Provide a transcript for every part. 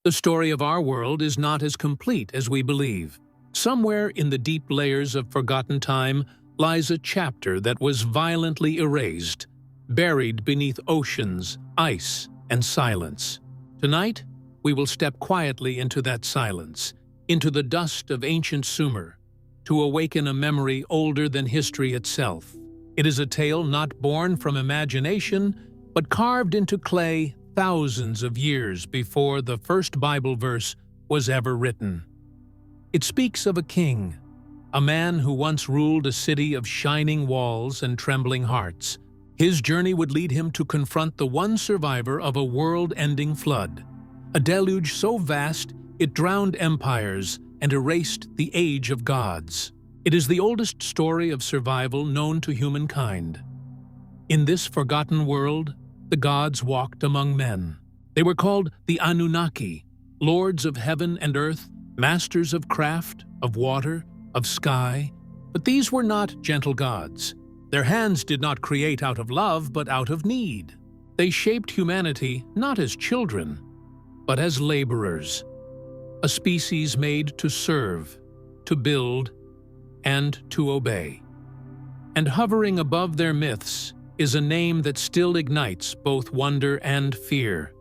The story of our world is not as complete as we believe. Somewhere in the deep layers of forgotten time lies a chapter that was violently erased, buried beneath oceans, ice, and silence. Tonight, we will step quietly into that silence, into the dust of ancient Sumer, to awaken a memory older than history itself. It is a tale not born from imagination, but carved into clay thousands of years before the first Bible verse was ever written. It speaks of a king, a man who once ruled a city of shining walls and trembling hearts. His journey would lead him to confront the one survivor of a world-ending flood, a deluge so vast it drowned empires and erased the age of gods. It is the oldest story of survival known to humankind. In this forgotten world, the gods walked among men. They were called the Anunnaki, lords of heaven and earth, masters of craft, of water, of sky. But these were not gentle gods. Their hands did not create out of love, but out of need. They shaped humanity not as children, but as laborers, a species made to serve, to build, and to obey. And hovering above their myths is a name that still ignites both wonder and fear: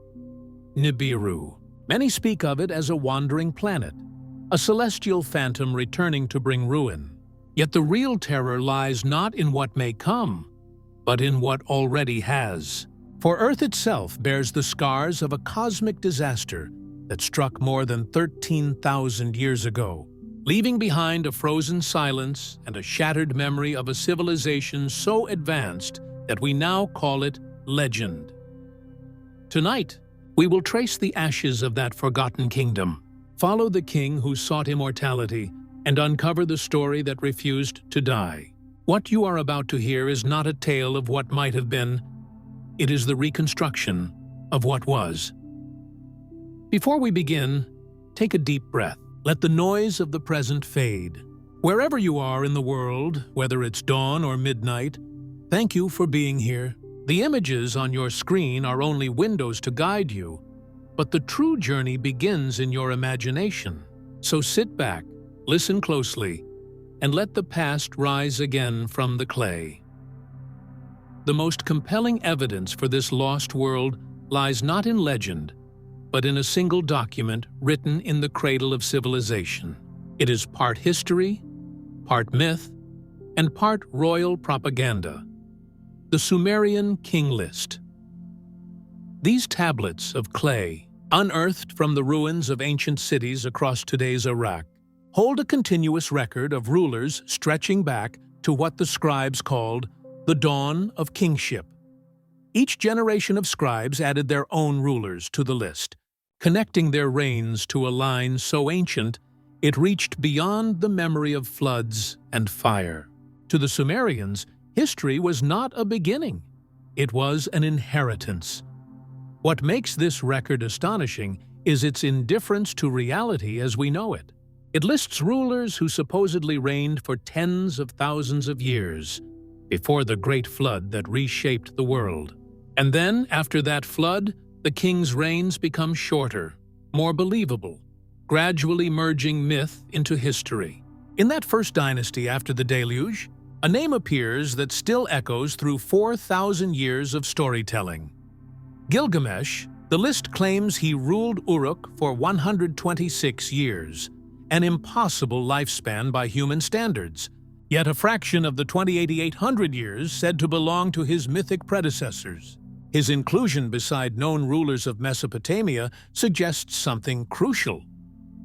Nibiru. Many speak of it as a wandering planet, a celestial phantom returning to bring ruin. Yet the real terror lies not in what may come, but in what already has. For Earth itself bears the scars of a cosmic disaster that struck more than 13,000 years ago, leaving behind a frozen silence and a shattered memory of a civilization so advanced that we now call it legend. Tonight, we will trace the ashes of that forgotten kingdom, follow the king who sought immortality, and uncover the story that refused to die. What you are about to hear is not a tale of what might have been. It is the reconstruction of what was. Before we begin, take a deep breath. Let the noise of the present fade. Wherever you are in the world, whether it's dawn or midnight, thank you for being here. The images on your screen are only windows to guide you, but the true journey begins in your imagination. So sit back, listen closely, and let the past rise again from the clay. The most compelling evidence for this lost world lies not in legend, but in a single document written in the cradle of civilization. It is part history, part myth, and part royal propaganda: the Sumerian King List. These tablets of clay, unearthed from the ruins of ancient cities across today's Iraq, hold a continuous record of rulers stretching back to what the scribes called the dawn of kingship. Each generation of scribes added their own rulers to the list, connecting their reigns to a line so ancient it reached beyond the memory of floods and fire. To the Sumerians, history was not a beginning. It was an inheritance. What makes this record astonishing is its indifference to reality as we know it. It lists rulers who supposedly reigned for tens of thousands of years before the great flood that reshaped the world. And then, after that flood, the king's reigns become shorter, more believable, gradually merging myth into history. In that first dynasty after the deluge, a name appears that still echoes through 4,000 years of storytelling. Gilgamesh. The list claims he ruled Uruk for 126 years, an impossible lifespan by human standards, yet a fraction of the 2,800 years said to belong to his mythic predecessors. His inclusion beside known rulers of Mesopotamia suggests something crucial.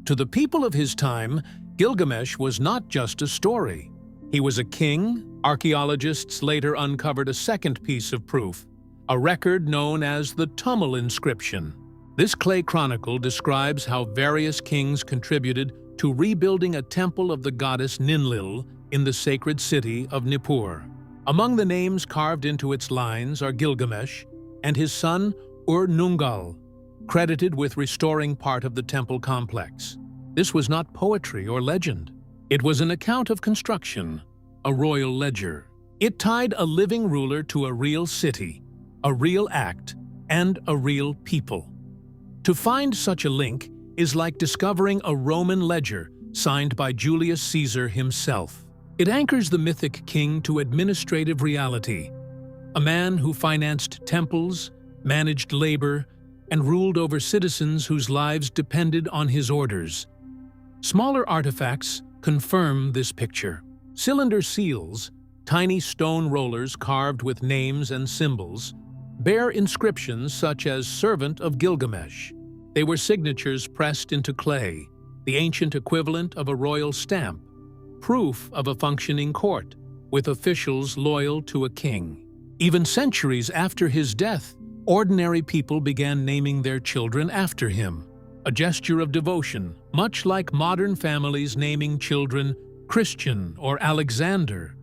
To the people of his time, Gilgamesh was not just a story. He was a king. Archaeologists later uncovered a second piece of proof, a record known as the Tumul inscription. This clay chronicle describes how various kings contributed to rebuilding a temple of the goddess Ninlil in the sacred city of Nippur. Among the names carved into its lines are Gilgamesh and his son Ur-Nungal, credited with restoring part of the temple complex. This was not poetry or legend. It was an account of construction, a royal ledger. It tied a living ruler to a real city, a real act, and a real people. To find such a link is like discovering a Roman ledger signed by Julius Caesar himself. It anchors the mythic king to administrative reality, a man who financed temples, managed labor, and ruled over citizens whose lives depended on his orders. Smaller artifacts confirm this picture. Cylinder seals, tiny stone rollers carved with names and symbols, bear inscriptions such as Servant of Gilgamesh. They were signatures pressed into clay, the ancient equivalent of a royal stamp, proof of a functioning court, with officials loyal to a king. Even centuries after his death, ordinary people began naming their children after him, a gesture of devotion, much like modern families naming children Christian or Alexander.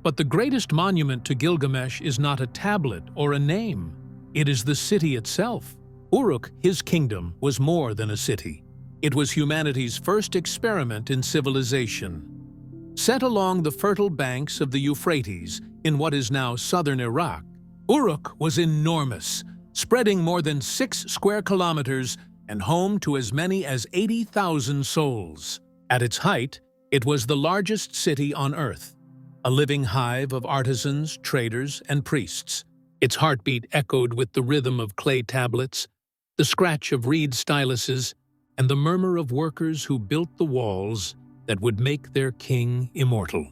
But the greatest monument to Gilgamesh is not a tablet or a name. It is the city itself. Uruk, his kingdom, was more than a city. It was humanity's first experiment in civilization. Set along the fertile banks of the Euphrates in what is now southern Iraq, Uruk was enormous, spreading more than 6 square kilometers and home to as many as 80,000 souls. At its height, it was the largest city on Earth, a living hive of artisans, traders, and priests. Its heartbeat echoed with the rhythm of clay tablets, the scratch of reed styluses, and the murmur of workers who built the walls that would make their king immortal.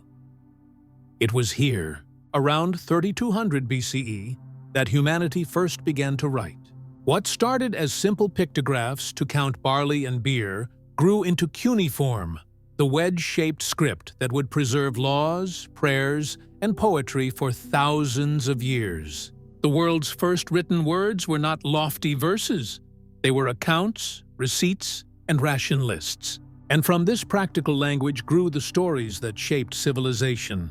It was here, around 3200 BCE, that humanity first began to write. What started as simple pictographs to count barley and beer grew into cuneiform, the wedge-shaped script that would preserve laws, prayers, and poetry for thousands of years. The world's first written words were not lofty verses. They were accounts, receipts, and ration lists. And from this practical language grew the stories that shaped civilization.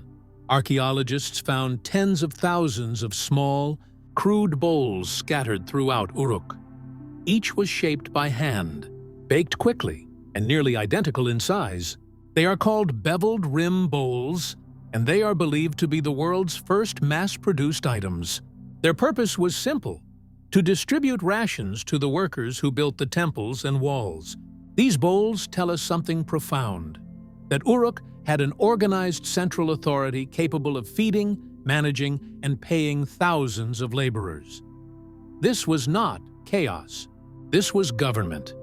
Archaeologists found tens of thousands of small, crude bowls scattered throughout Uruk. Each was shaped by hand, baked quickly, and nearly identical in size. They are called beveled rim bowls, and they are believed to be the world's first mass-produced items. Their purpose was simple: to distribute rations to the workers who built the temples and walls. These bowls tell us something profound: that Uruk had an organized central authority capable of feeding, managing, and paying thousands of laborers. This was not chaos. This was government.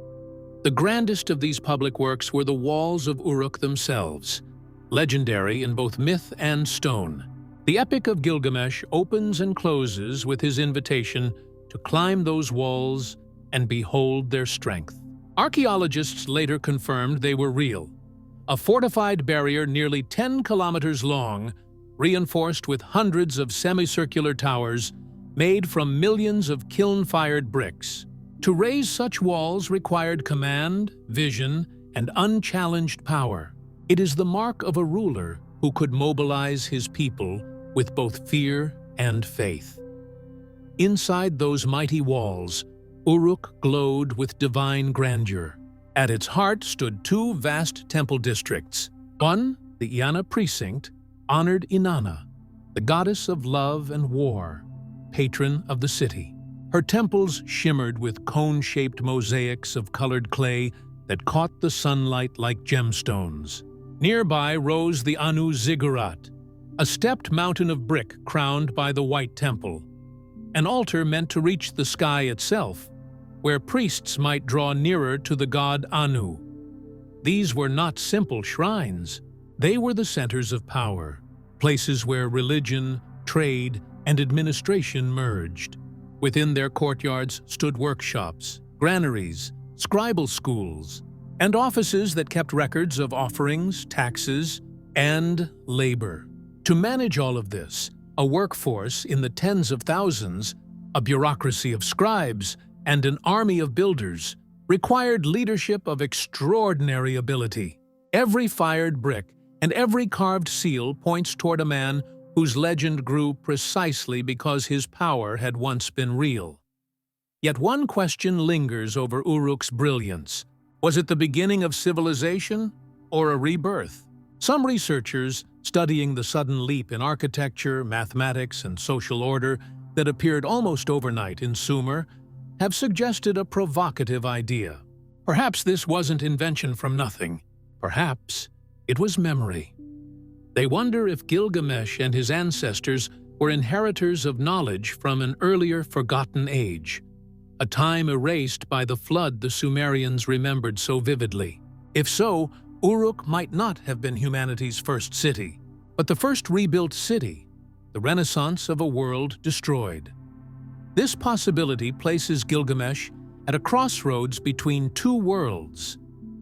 The grandest of these public works were the walls of Uruk themselves, legendary in both myth and stone. The Epic of Gilgamesh opens and closes with his invitation to climb those walls and behold their strength. Archaeologists later confirmed they were real. A fortified barrier nearly 10 kilometers long, reinforced with hundreds of semicircular towers made from millions of kiln-fired bricks. To raise such walls required command, vision, and unchallenged power. It is the mark of a ruler who could mobilize his people with both fear and faith. Inside those mighty walls, Uruk glowed with divine grandeur. At its heart stood 2 vast temple districts. One, the Iana precinct, honored Inanna, the goddess of love and war, patron of the city. Her temples shimmered with cone-shaped mosaics of colored clay that caught the sunlight like gemstones. Nearby rose the Anu Ziggurat, a stepped mountain of brick crowned by the White Temple, an altar meant to reach the sky itself, where priests might draw nearer to the god Anu. These were not simple shrines. They were the centers of power, places where religion, trade, and administration merged. Within their courtyards stood workshops, granaries, scribal schools, and offices that kept records of offerings, taxes, and labor. To manage all of this, a workforce in the tens of thousands, a bureaucracy of scribes, and an army of builders required leadership of extraordinary ability. Every fired brick and every carved seal points toward a man whose legend grew precisely because his power had once been real. Yet one question lingers over Uruk's brilliance. Was it the beginning of civilization or a rebirth? Some researchers, studying the sudden leap in architecture, mathematics, and social order that appeared almost overnight in Sumer, have suggested a provocative idea. Perhaps this wasn't invention from nothing. Perhaps it was memory. They wonder if Gilgamesh and his ancestors were inheritors of knowledge from an earlier forgotten age, a time erased by the flood the Sumerians remembered so vividly. If so, Uruk might not have been humanity's first city, but the first rebuilt city, the renaissance of a world destroyed. This possibility places Gilgamesh at a crossroads between two worlds,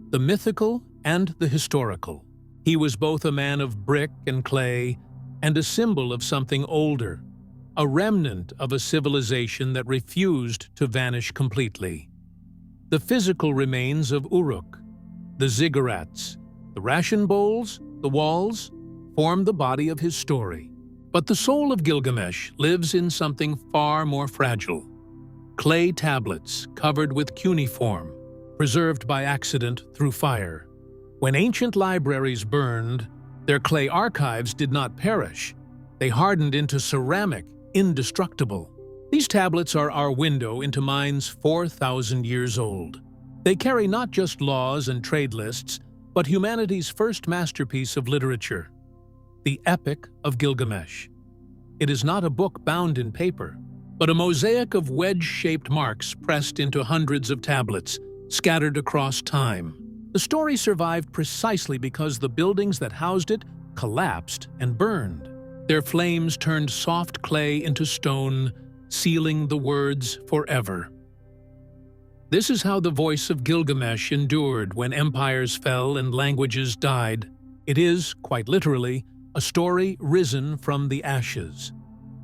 the mythical and the historical. He was both a man of brick and clay and a symbol of something older, a remnant of a civilization that refused to vanish completely. The physical remains of Uruk, the ziggurats, the ration bowls, the walls, form the body of his story. But the soul of Gilgamesh lives in something far more fragile. Clay tablets covered with cuneiform, preserved by accident through fire. When ancient libraries burned, their clay archives did not perish. They hardened into ceramic, indestructible. These tablets are our window into minds 4,000 years old. They carry not just laws and trade lists, but humanity's first masterpiece of literature, the Epic of Gilgamesh. It is not a book bound in paper, but a mosaic of wedge-shaped marks pressed into hundreds of tablets, scattered across time. The story survived precisely because the buildings that housed it collapsed and burned. Their flames turned soft clay into stone, sealing the words forever. This is how the voice of Gilgamesh endured when empires fell and languages died. It is, quite literally, a story risen from the ashes.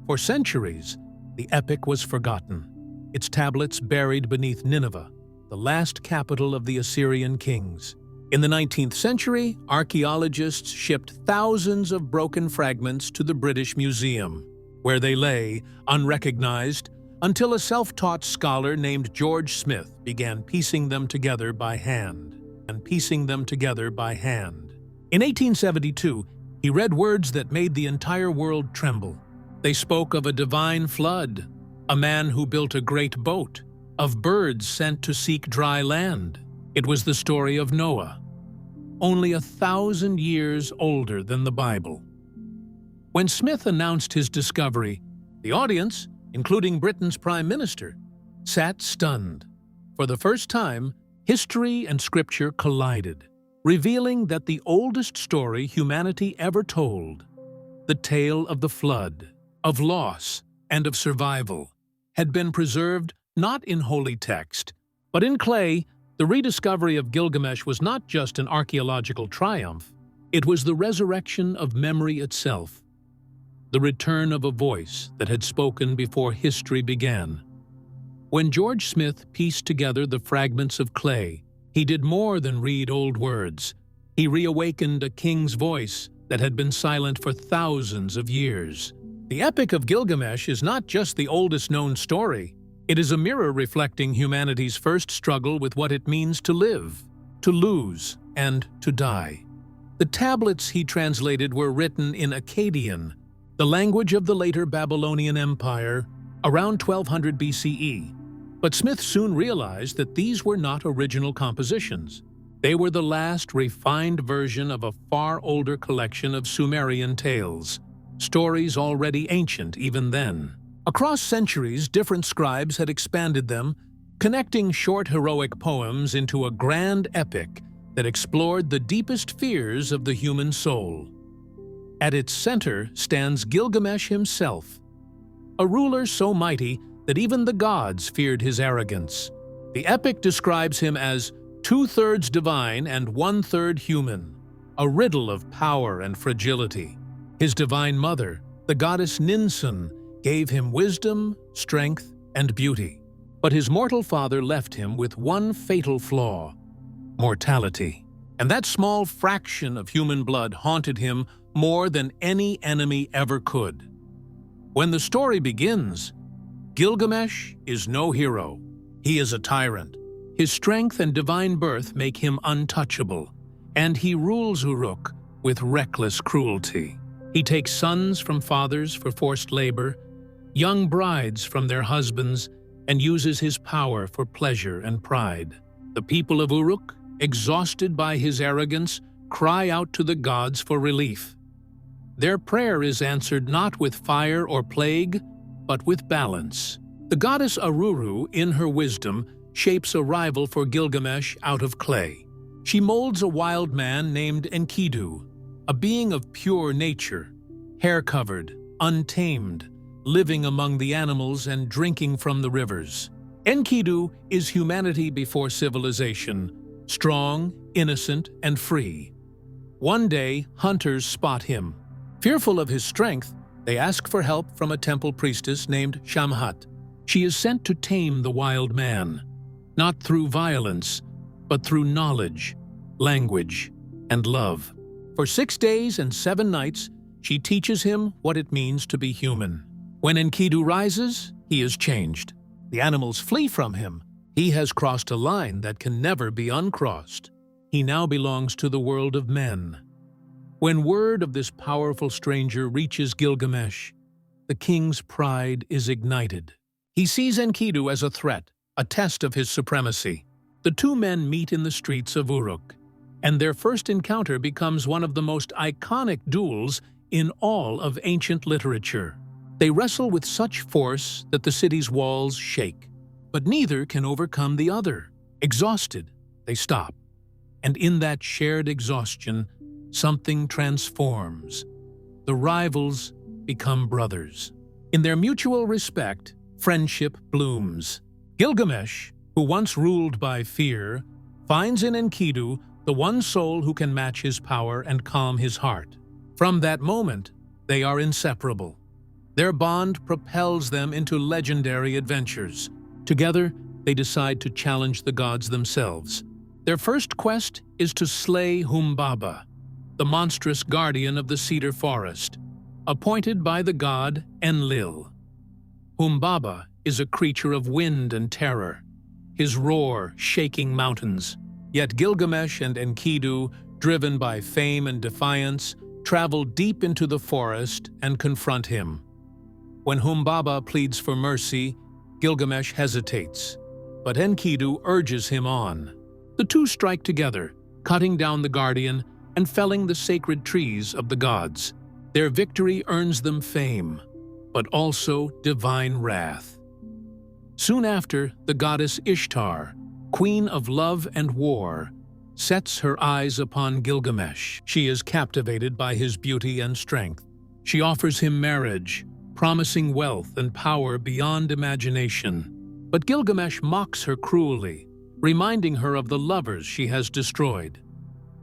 For centuries, the epic was forgotten, its tablets buried beneath Nineveh, the last capital of the Assyrian kings. In the 19th century, archaeologists shipped thousands of broken fragments to the British Museum, where they lay, unrecognized, until a self-taught scholar named George Smith began piecing them together by hand. In 1872, he read words that made the entire world tremble. They spoke of a divine flood, a man who built a great boat, of birds sent to seek dry land. It was the story of Noah, only 1,000 years older than the Bible. When Smith announced his discovery, the audience, including Britain's Prime Minister, sat stunned. For the first time, history and scripture collided, revealing that the oldest story humanity ever told, the tale of the flood, of loss, and of survival, had been preserved not in holy text, but in clay. The rediscovery of Gilgamesh was not just an archaeological triumph, it was the resurrection of memory itself, the return of a voice that had spoken before history began. When George Smith pieced together the fragments of clay, he did more than read old words. He reawakened a king's voice that had been silent for thousands of years. The Epic of Gilgamesh is not just the oldest known story. It is a mirror reflecting humanity's first struggle with what it means to live, to lose, and to die. The tablets he translated were written in Akkadian, the language of the later Babylonian Empire, around 1200 BCE. But Smith soon realized that these were not original compositions. They were the last refined version of a far older collection of Sumerian tales, stories already ancient even then. Across centuries, different scribes had expanded them, connecting short heroic poems into a grand epic that explored the deepest fears of the human soul. At its center stands Gilgamesh himself, a ruler so mighty that even the gods feared his arrogance. The epic describes him as 2/3 divine and 1/3 human, a riddle of power and fragility. His divine mother, the goddess Ninsun, gave him wisdom, strength, and beauty. But his mortal father left him with one fatal flaw: mortality. And that small fraction of human blood haunted him more than any enemy ever could. When the story begins, Gilgamesh is no hero. He is a tyrant. His strength and divine birth make him untouchable, and he rules Uruk with reckless cruelty. He takes sons from fathers for forced labor, young brides from their husbands, and uses his power for pleasure and pride. The people of Uruk, exhausted by his arrogance, cry out to the gods for relief. Their prayer is answered not with fire or plague, but with balance. The goddess Aruru, in her wisdom, shapes a rival for Gilgamesh out of clay. She molds a wild man named Enkidu, a being of pure nature, hair-covered, untamed, living among the animals and drinking from the rivers. Enkidu is humanity before civilization, strong, innocent, and free. One day, hunters spot him. Fearful of his strength, they ask for help from a temple priestess named Shamhat. She is sent to tame the wild man, not through violence, but through knowledge, language, and love. For 6 days and 7 nights, she teaches him what it means to be human. When Enkidu rises, he is changed. The animals flee from him. He has crossed a line that can never be uncrossed. He now belongs to the world of men. When word of this powerful stranger reaches Gilgamesh, the king's pride is ignited. He sees Enkidu as a threat, a test of his supremacy. The two men meet in the streets of Uruk, and their first encounter becomes one of the most iconic duels in all of ancient literature. They wrestle with such force that the city's walls shake, but neither can overcome the other. Exhausted, they stop, and in that shared exhaustion, something transforms. The rivals become brothers. In their mutual respect, friendship blooms. Gilgamesh, who once ruled by fear, finds in Enkidu the one soul who can match his power and calm his heart. From that moment, they are inseparable. Their bond propels them into legendary adventures. Together, they decide to challenge the gods themselves. Their first quest is to slay Humbaba, the monstrous guardian of the cedar forest, appointed by the god Enlil. Humbaba is a creature of wind and terror, his roar shaking mountains. Yet Gilgamesh and Enkidu, driven by fame and defiance, travel deep into the forest and confront him. When Humbaba pleads for mercy, Gilgamesh hesitates, but Enkidu urges him on. The two strike together, cutting down the guardian and felling the sacred trees of the gods. Their victory earns them fame, but also divine wrath. Soon after, the goddess Ishtar, queen of love and war, sets her eyes upon Gilgamesh. She is captivated by his beauty and strength. She offers him marriage, promising wealth and power beyond imagination. But Gilgamesh mocks her cruelly, reminding her of the lovers she has destroyed.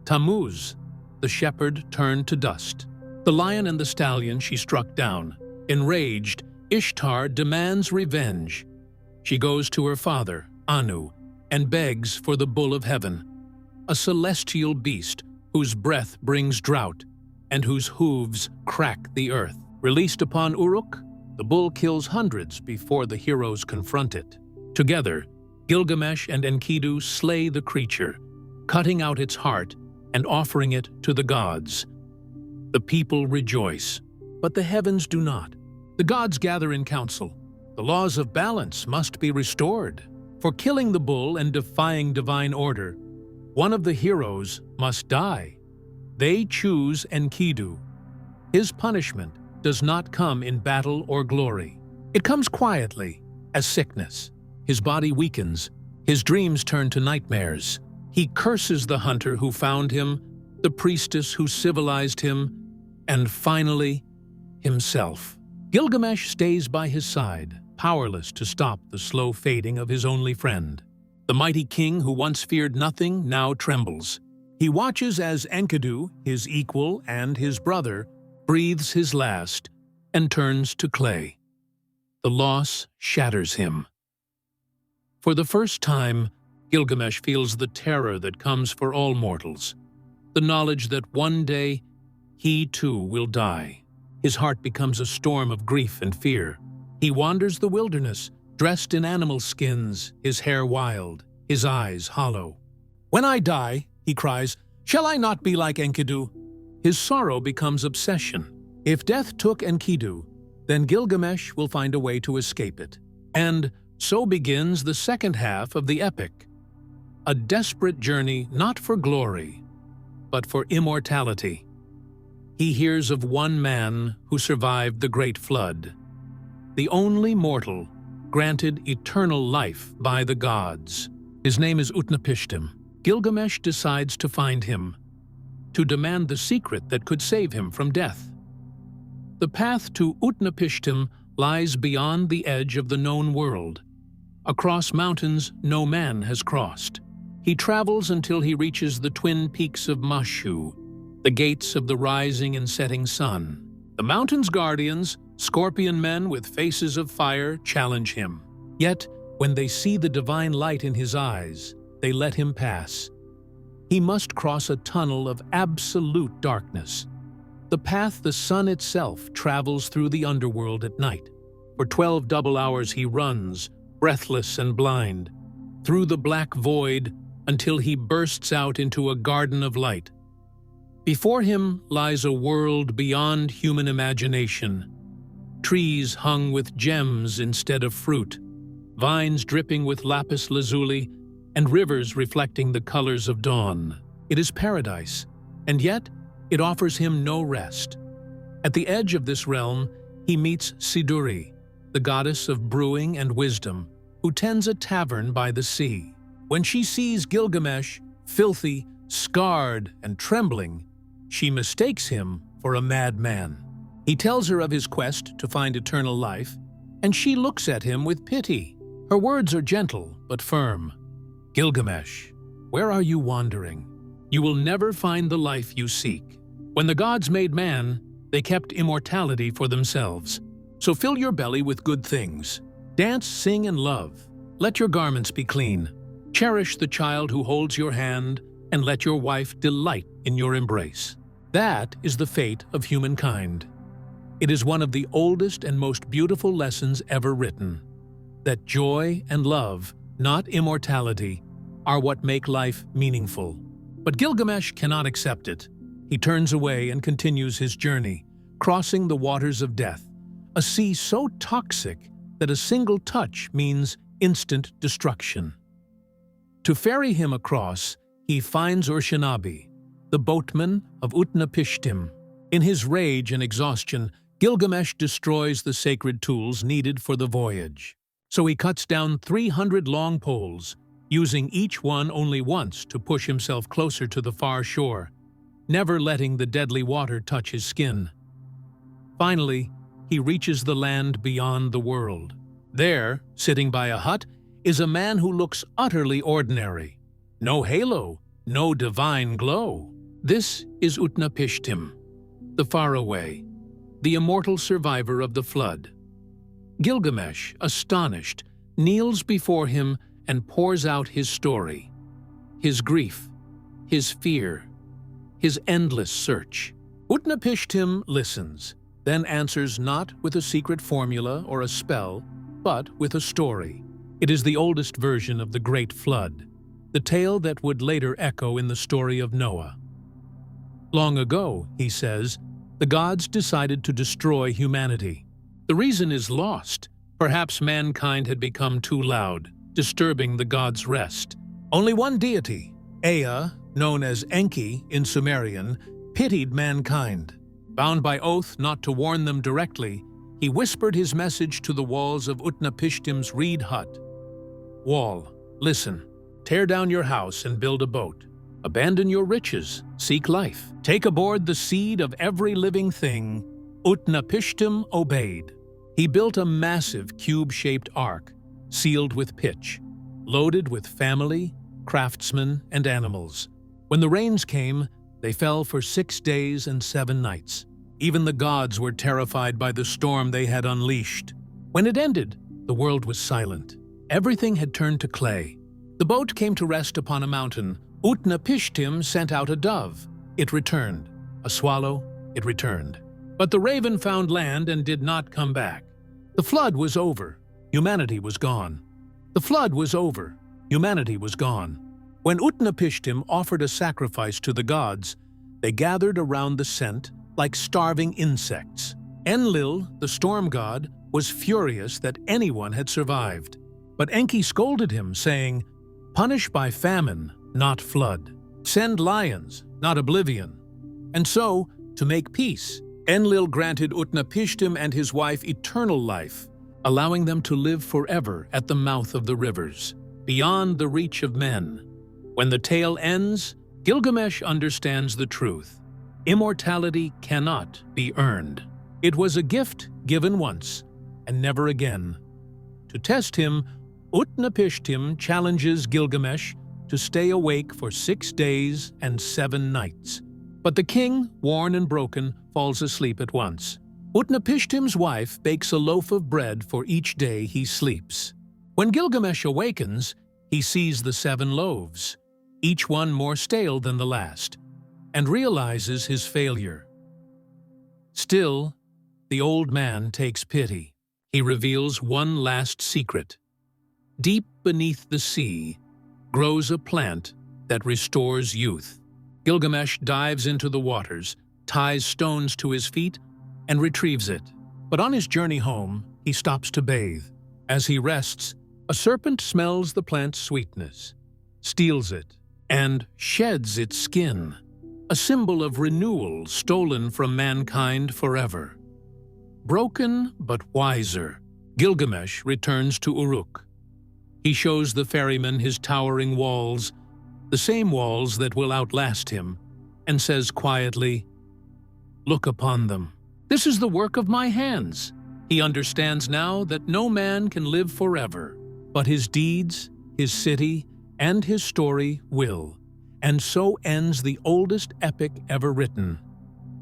Tammuz, the shepherd, turned to dust. The lion and the stallion she struck down. Enraged, Ishtar demands revenge. She goes to her father, Anu, and begs for the bull of heaven, a celestial beast whose breath brings drought and whose hooves crack the earth. Released upon Uruk, the bull kills hundreds before the heroes confront it. Together, Gilgamesh and Enkidu slay the creature, cutting out its heart and offering it to the gods. The people rejoice, but the heavens do not. The gods gather in council. The laws of balance must be restored. For killing the bull and defying divine order, one of the heroes must die. They choose Enkidu. His punishment does not come in battle or glory. It comes quietly, as sickness. His body weakens. His dreams turn to nightmares. He curses the hunter who found him, the priestess who civilized him, and finally, himself. Gilgamesh stays by his side, powerless to stop the slow fading of his only friend. The mighty king who once feared nothing now trembles. He watches as Enkidu, his equal and his brother, breathes his last and turns to clay. The loss shatters him. For the first time, Gilgamesh feels the terror that comes for all mortals, the knowledge that one day he too will die. His heart becomes a storm of grief and fear. He wanders the wilderness, dressed in animal skins, his hair wild, his eyes hollow. "When I die," he cries, "shall I not be like Enkidu?" His sorrow becomes obsession. If death took Enkidu, then Gilgamesh will find a way to escape it. And So begins the second half of the epic, a desperate journey not for glory, but for immortality. He hears of one man who survived the Great Flood, the only mortal granted eternal life by the gods. His name is Utnapishtim. Gilgamesh decides to find him, to demand the secret that could save him from death. The path to Utnapishtim lies beyond the edge of the known world, across mountains no man has crossed. He travels until he reaches the twin peaks of Mashu, the gates of the rising and setting sun. The mountain's guardians, scorpion men with faces of fire, challenge him. Yet, when they see the divine light in his eyes, they let him pass. He must cross a tunnel of absolute darkness, the path the sun itself travels through the underworld at night. For 12 double hours he runs, breathless and blind, through the black void until he bursts out into a garden of light. Before him lies a world beyond human imagination. Trees hung with gems instead of fruit, vines dripping with lapis lazuli, and rivers reflecting the colors of dawn. It is paradise, and yet it offers him no rest. At the edge of this realm, he meets Siduri, the goddess of brewing and wisdom, who tends a tavern by the sea. When she sees Gilgamesh, filthy, scarred, and trembling, she mistakes him for a madman. He tells her of his quest to find eternal life, and she looks at him with pity. Her words are gentle but firm. "Gilgamesh, where are you wandering? You will never find the life you seek. When the gods made man, they kept immortality for themselves. So fill your belly with good things. Dance, sing, and love. Let your garments be clean. Cherish the child who holds your hand, and let your wife delight in your embrace." That is the fate of humankind. It is one of the oldest and most beautiful lessons ever written, that joy and love, not immortality, are what make life meaningful. But Gilgamesh cannot accept it. He turns away and continues his journey, crossing the waters of death, a sea so toxic that a single touch means instant destruction. To ferry him across, he finds Urshanabi, the boatman of Utnapishtim. In his rage and exhaustion, Gilgamesh destroys the sacred tools needed for the voyage. So he cuts down 300 long poles, using each one only once to push himself closer to the far shore, never letting the deadly water touch his skin. Finally, he reaches the land beyond the world. There, sitting by a hut, is a man who looks utterly ordinary. No halo, no divine glow. This is Utnapishtim, the faraway, the immortal survivor of the flood. Gilgamesh, astonished, kneels before him and pours out his story, his grief, his fear, his endless search. Utnapishtim listens, then answers not with a secret formula or a spell, but with a story. It is the oldest version of the Great Flood, the tale that would later echo in the story of Noah. Long ago, he says, the gods decided to destroy humanity. The reason is lost. Perhaps mankind had become too loud, disturbing the gods' rest. Only one deity, Ea, known as Enki in Sumerian, pitied mankind. Bound by oath not to warn them directly, he whispered his message to the walls of Utnapishtim's reed hut. "Wall, listen. Tear down your house and build a boat. Abandon your riches, seek life. Take aboard the seed of every living thing." Utnapishtim obeyed. He built a massive cube-shaped ark, sealed with pitch, loaded with family, craftsmen, and animals. When the rains came, they fell for 6 days and 7 nights. Even the gods were terrified by the storm they had unleashed. When it ended, the world was silent. Everything had turned to clay. The boat came to rest upon a mountain. Utnapishtim sent out a dove. It returned. A swallow. It returned. But the raven found land and did not come back. The flood was over. Humanity was gone. The flood was over. Humanity was gone. When Utnapishtim offered a sacrifice to the gods, they gathered around the scent like starving insects. Enlil, the storm god, was furious that anyone had survived. But Enki scolded him, saying, "Punish by famine, not flood. Send lions, not oblivion." And so, to make peace, Enlil granted Utnapishtim and his wife eternal life, allowing them to live forever at the mouth of the rivers, beyond the reach of men. When the tale ends, Gilgamesh understands the truth. Immortality cannot be earned. It was a gift given once, and never again. To test him, Utnapishtim challenges Gilgamesh to stay awake for 6 days and 7 nights. But the king, worn and broken, falls asleep at once. Utnapishtim's wife bakes a loaf of bread for each day he sleeps. When Gilgamesh awakens, he sees the 7 loaves, each one more stale than the last, and realizes his failure. Still, the old man takes pity. He reveals one last secret. Deep beneath the sea grows a plant that restores youth. Gilgamesh dives into the waters, ties stones to his feet, and retrieves it. But on his journey home, he stops to bathe. As he rests, a serpent smells the plant's sweetness, steals it, and sheds its skin, a symbol of renewal stolen from mankind forever. Broken but wiser, Gilgamesh returns to Uruk. He shows the ferryman his towering walls, the same walls that will outlast him, and says quietly, "Look upon them. This is the work of my hands." He understands now that no man can live forever, but his deeds, his city, and his story will. And so ends the oldest epic ever written,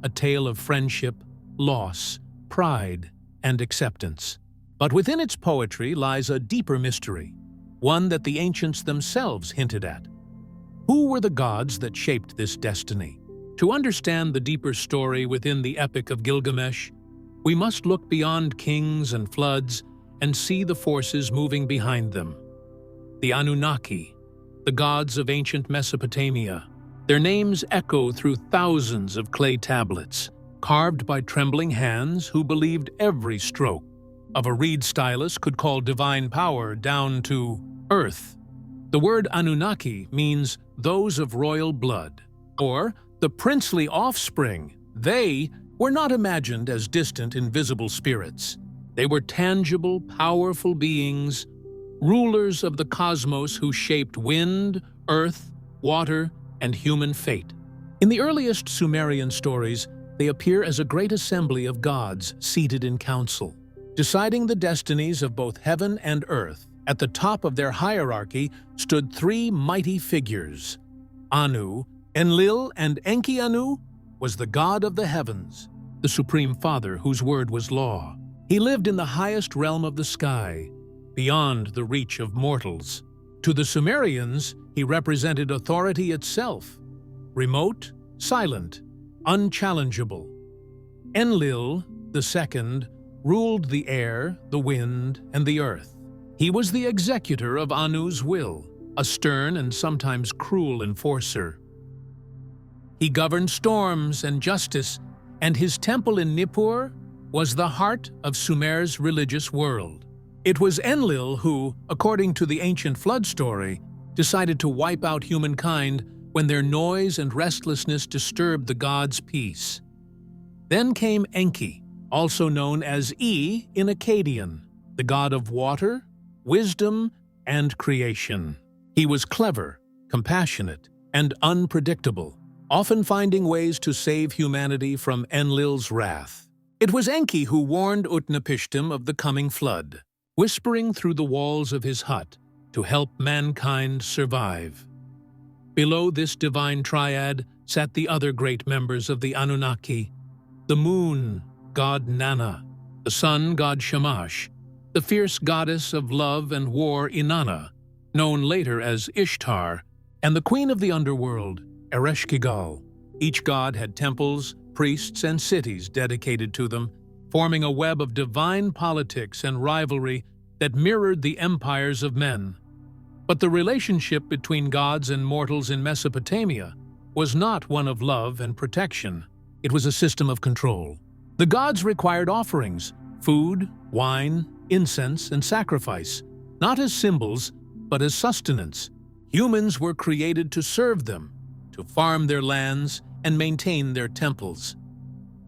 a tale of friendship, loss, pride, and acceptance. But within its poetry lies a deeper mystery, one that the ancients themselves hinted at. Who were the gods that shaped this destiny? To understand the deeper story within the Epic of Gilgamesh, we must look beyond kings and floods and see the forces moving behind them. The Anunnaki, the gods of ancient Mesopotamia. Their names echo through thousands of clay tablets, carved by trembling hands who believed every stroke of a reed stylus could call divine power down to earth. The word Anunnaki means those of royal blood, or the princely offspring. They were not imagined as distant, invisible spirits. They were tangible, powerful beings, rulers of the cosmos who shaped wind, earth, water, and human fate. In the earliest Sumerian stories, they appear as a great assembly of gods seated in council, deciding the destinies of both heaven and earth. At the top of their hierarchy stood 3 mighty figures. Anu, Enlil, and Enki-Anu was the god of the heavens, the supreme father whose word was law. He lived in the highest realm of the sky, beyond the reach of mortals. To the Sumerians, he represented authority itself, remote, silent, unchallengeable. Enlil, the second, ruled the air, the wind, and the earth. He was the executor of Anu's will, a stern and sometimes cruel enforcer. He governed storms and justice, and his temple in Nippur was the heart of Sumer's religious world. It was Enlil who, according to the ancient flood story, decided to wipe out humankind when their noise and restlessness disturbed the gods' peace. Then came Enki, also known as E in Akkadian, the god of water, wisdom, and creation. He was clever, compassionate, and unpredictable, often finding ways to save humanity from Enlil's wrath. It was Enki who warned Utnapishtim of the coming flood, whispering through the walls of his hut to help mankind survive. Below this divine triad sat the other great members of the Anunnaki, the moon, god Nana, the sun, god Shamash, the fierce goddess of love and war Inanna, known later as Ishtar, and the queen of the underworld, Ereshkigal. Each god had temples, priests, and cities dedicated to them, forming a web of divine politics and rivalry that mirrored the empires of men. But the relationship between gods and mortals in Mesopotamia was not one of love and protection. It was a system of control. The gods required offerings, food, wine, incense, and sacrifice, not as symbols, but as sustenance. Humans were created to serve them, to farm their lands and maintain their temples.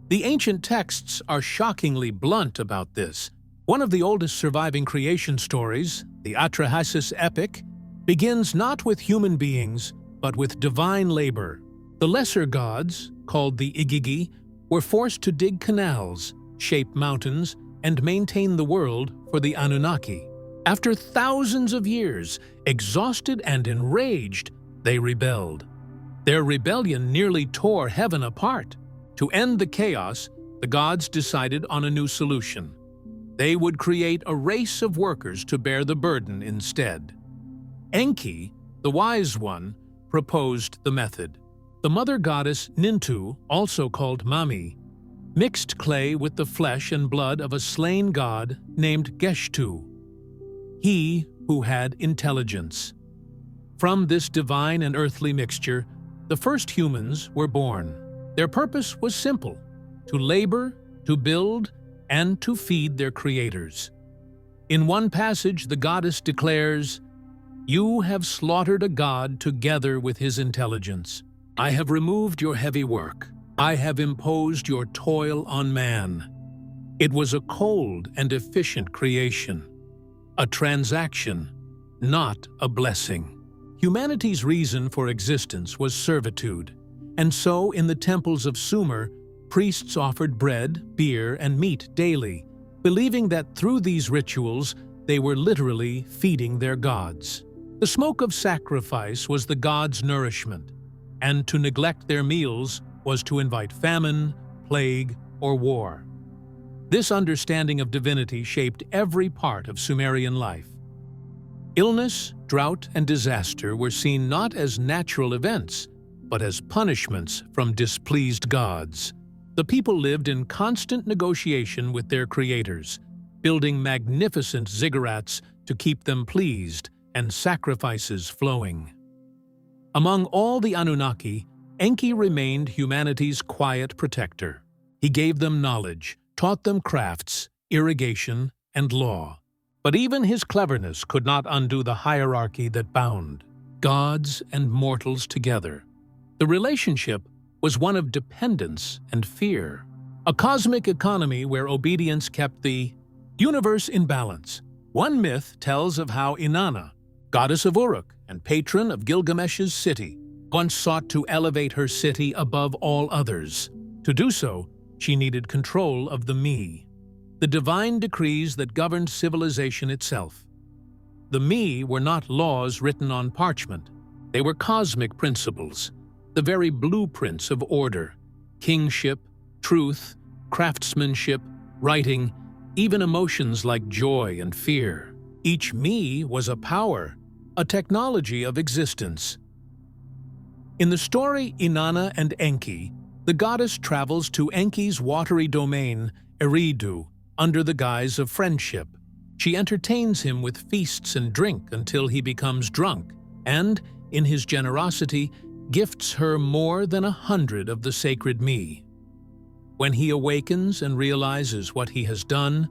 The ancient texts are shockingly blunt about this. One of the oldest surviving creation stories, the Atrahasis epic, begins not with human beings, but with divine labor. The lesser gods, called the Igigi, were forced to dig canals, shape mountains, and maintain the world for the Anunnaki. After thousands of years, exhausted and enraged, they rebelled. Their rebellion nearly tore heaven apart. To end the chaos, the gods decided on a new solution. They would create a race of workers to bear the burden instead. Enki, the wise one, proposed the method. The mother goddess Nintu, also called Mami, mixed clay with the flesh and blood of a slain god named Geshtu, he who had intelligence. From this divine and earthly mixture, the first humans were born. Their purpose was simple: to labor, to build, and to feed their creators. In one passage, the goddess declares, "You have slaughtered a god together with his intelligence. I have removed your heavy work. I have imposed your toil on man." It was a cold and efficient creation, a transaction, not a blessing. Humanity's reason for existence was servitude, and so in the temples of Sumer, priests offered bread, beer, and meat daily, believing that through these rituals they were literally feeding their gods. The smoke of sacrifice was the gods' nourishment, and to neglect their meals was to invite famine, plague, or war. This understanding of divinity shaped every part of Sumerian life. Illness, drought, and disaster were seen not as natural events, but as punishments from displeased gods. The people lived in constant negotiation with their creators, building magnificent ziggurats to keep them pleased and sacrifices flowing. Among all the Anunnaki, Enki remained humanity's quiet protector. He gave them knowledge, taught them crafts, irrigation, and law. But even his cleverness could not undo the hierarchy that bound gods and mortals together. The relationship was one of dependence and fear, a cosmic economy where obedience kept the universe in balance. One myth tells of how Inanna, goddess of Uruk and patron of Gilgamesh's city, once sought to elevate her city above all others. To do so, she needed control of the me, the divine decrees that governed civilization itself. The me were not laws written on parchment. They were cosmic principles, the very blueprints of order, kingship, truth, craftsmanship, writing, even emotions like joy and fear. Each me was a power, a technology of existence. In the story Inanna and Enki, the goddess travels to Enki's watery domain, Eridu, under the guise of friendship. She entertains him with feasts and drink until he becomes drunk, and, in his generosity, gifts her more than 100 of the sacred me. When he awakens and realizes what he has done,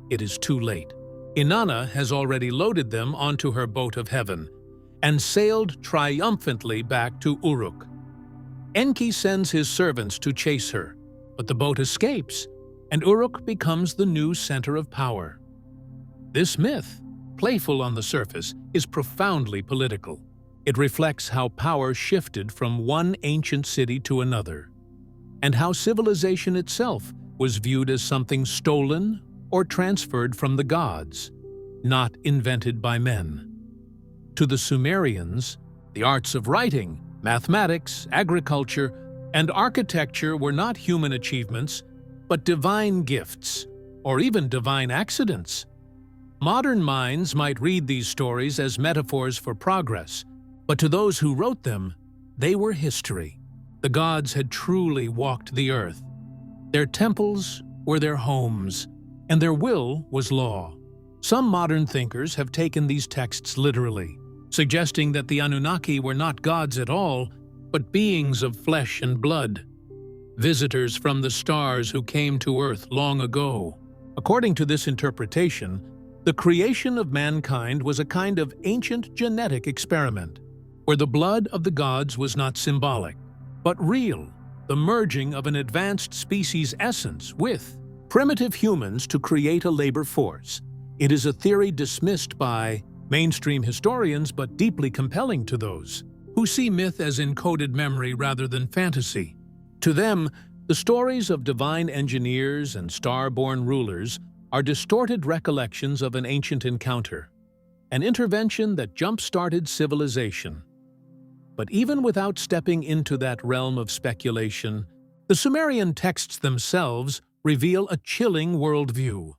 it is too late. Inanna has already loaded them onto her boat of heaven and sailed triumphantly back to Uruk. Enki sends his servants to chase her, but the boat escapes, and Uruk becomes the new center of power. This myth, playful on the surface, is profoundly political. It reflects how power shifted from one ancient city to another, and how civilization itself was viewed as something stolen or transferred from the gods, not invented by men. To the Sumerians, the arts of writing, mathematics, agriculture, and architecture were not human achievements, but divine gifts, or even divine accidents. Modern minds might read these stories as metaphors for progress, but to those who wrote them, they were history. The gods had truly walked the earth. Their temples were their homes, and their will was law. Some modern thinkers have taken these texts literally, suggesting that the Anunnaki were not gods at all, but beings of flesh and blood, visitors from the stars who came to Earth long ago. According to this interpretation, The creation of mankind was a kind of ancient genetic experiment, where the blood of the gods was not symbolic, but real, the merging of an advanced species' essence with primitive humans to create a labor force. It is a theory dismissed by mainstream historians, but deeply compelling to those who see myth as encoded memory rather than fantasy. To them, the stories of divine engineers and star-born rulers are distorted recollections of an ancient encounter, an intervention that jump-started civilization. But even without stepping into that realm of speculation, the Sumerian texts themselves reveal a chilling worldview.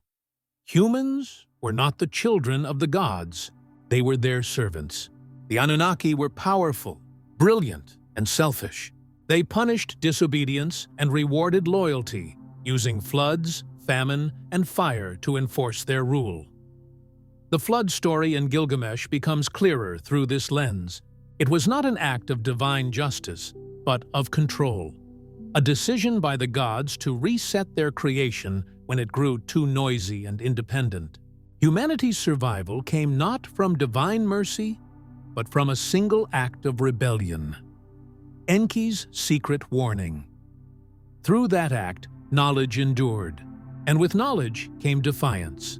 Humans were not the children of the gods, they were their servants. The Anunnaki were powerful, brilliant, and selfish. They punished disobedience and rewarded loyalty, using floods, famine, and fire to enforce their rule. The flood story in Gilgamesh becomes clearer through this lens. It was not an act of divine justice, but of control. A decision by the gods to reset their creation when it grew too noisy and independent. Humanity's survival came not from divine mercy, but from a single act of rebellion. Enki's secret warning. Through that act, knowledge endured, and with knowledge came defiance.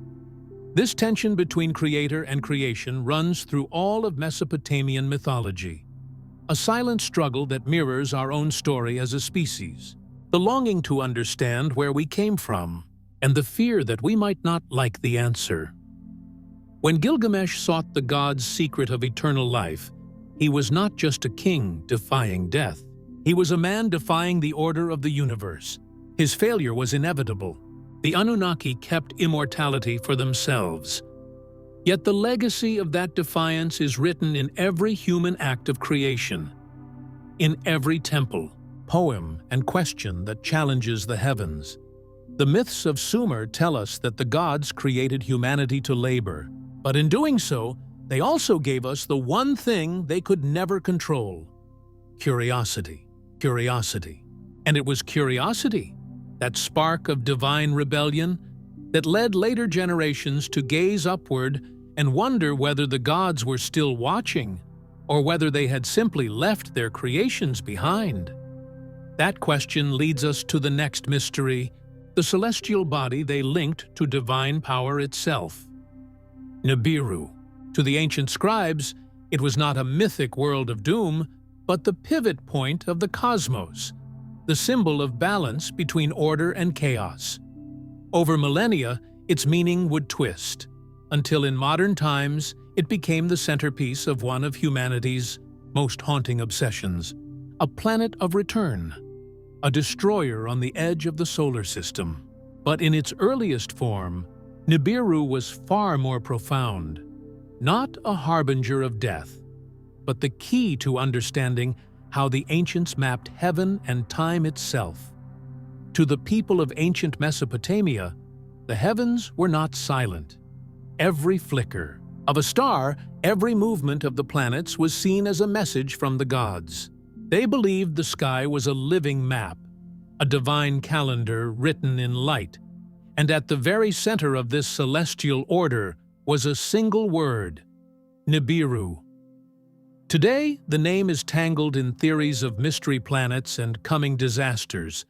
This tension between creator and creation runs through all of Mesopotamian mythology, a silent struggle that mirrors our own story as a species, the longing to understand where we came from, and the fear that we might not like the answer. When Gilgamesh sought the gods' secret of eternal life, he was not just a king defying death. He was a man defying the order of the universe. His failure was inevitable. The Anunnaki kept immortality for themselves. Yet the legacy of that defiance is written in every human act of creation, in every temple, poem, and question that challenges the heavens. The myths of Sumer tell us that the gods created humanity to labor, but in doing so, they also gave us the one thing they could never control: curiosity. Curiosity. And it was curiosity, that spark of divine rebellion, that led later generations to gaze upward and wonder whether the gods were still watching, or whether they had simply left their creations behind. That question leads us to the next mystery, the celestial body they linked to divine power itself. Nibiru. To the ancient scribes, it was not a mythic world of doom, but the pivot point of the cosmos, the symbol of balance between order and chaos. Over millennia, its meaning would twist, until in modern times it became the centerpiece of one of humanity's most haunting obsessions, a planet of return, a destroyer on the edge of the solar system. But in its earliest form, Nibiru was far more profound, not a harbinger of death, but the key to understanding how the ancients mapped heaven and time itself. To the people of ancient Mesopotamia, the heavens were not silent. Every flicker of a star, every movement of the planets was seen as a message from the gods. They believed the sky was a living map, a divine calendar written in light, and at the very center of this celestial order was a single word: Nibiru. Today, the name is tangled in theories of mystery planets and coming disasters,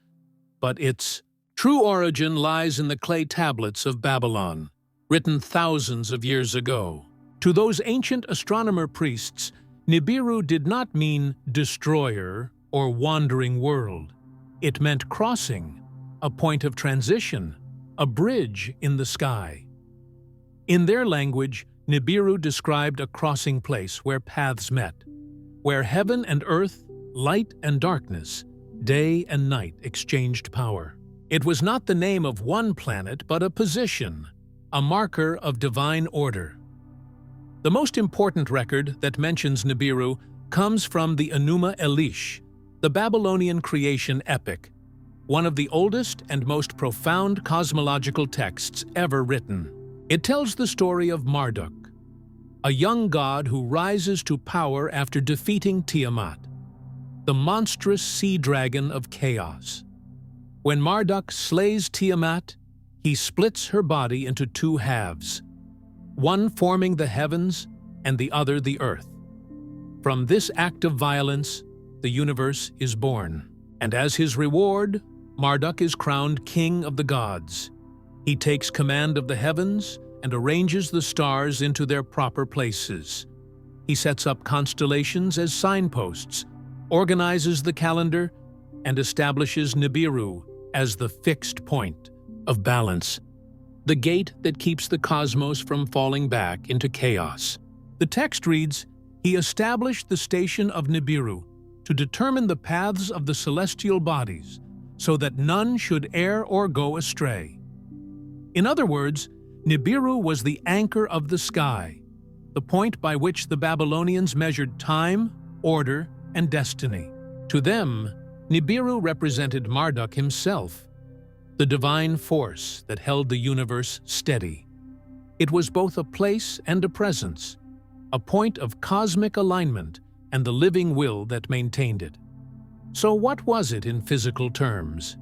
but its true origin lies in the clay tablets of Babylon, written thousands of years ago. To those ancient astronomer priests, Nibiru did not mean destroyer or wandering world. It meant crossing, a point of transition, a bridge in the sky. In their language, Nibiru described a crossing place where paths met, where heaven and earth, light and darkness, day and night exchanged power. It was not the name of one planet, but a position, a marker of divine order. The most important record that mentions Nibiru comes from the Enuma Elish, the Babylonian creation epic, one of the oldest and most profound cosmological texts ever written. It tells the story of Marduk, a young god who rises to power after defeating Tiamat, the monstrous sea dragon of chaos. When Marduk slays Tiamat, he splits her body into two halves, one forming the heavens and the other the earth. From this act of violence, the universe is born, and as his reward, Marduk is crowned king of the gods. He takes command of the heavens and arranges the stars into their proper places. He sets up constellations as signposts, organizes the calendar, and establishes Nibiru as the fixed point of balance, the gate that keeps the cosmos from falling back into chaos. The text reads, "He established the station of Nibiru to determine the paths of the celestial bodies, so that none should err or go astray." In other words, Nibiru was the anchor of the sky, the point by which the Babylonians measured time, order, and destiny. To them, Nibiru represented Marduk himself, the divine force that held the universe steady. It was both a place and a presence, a point of cosmic alignment and the living will that maintained it. So what was it in physical terms?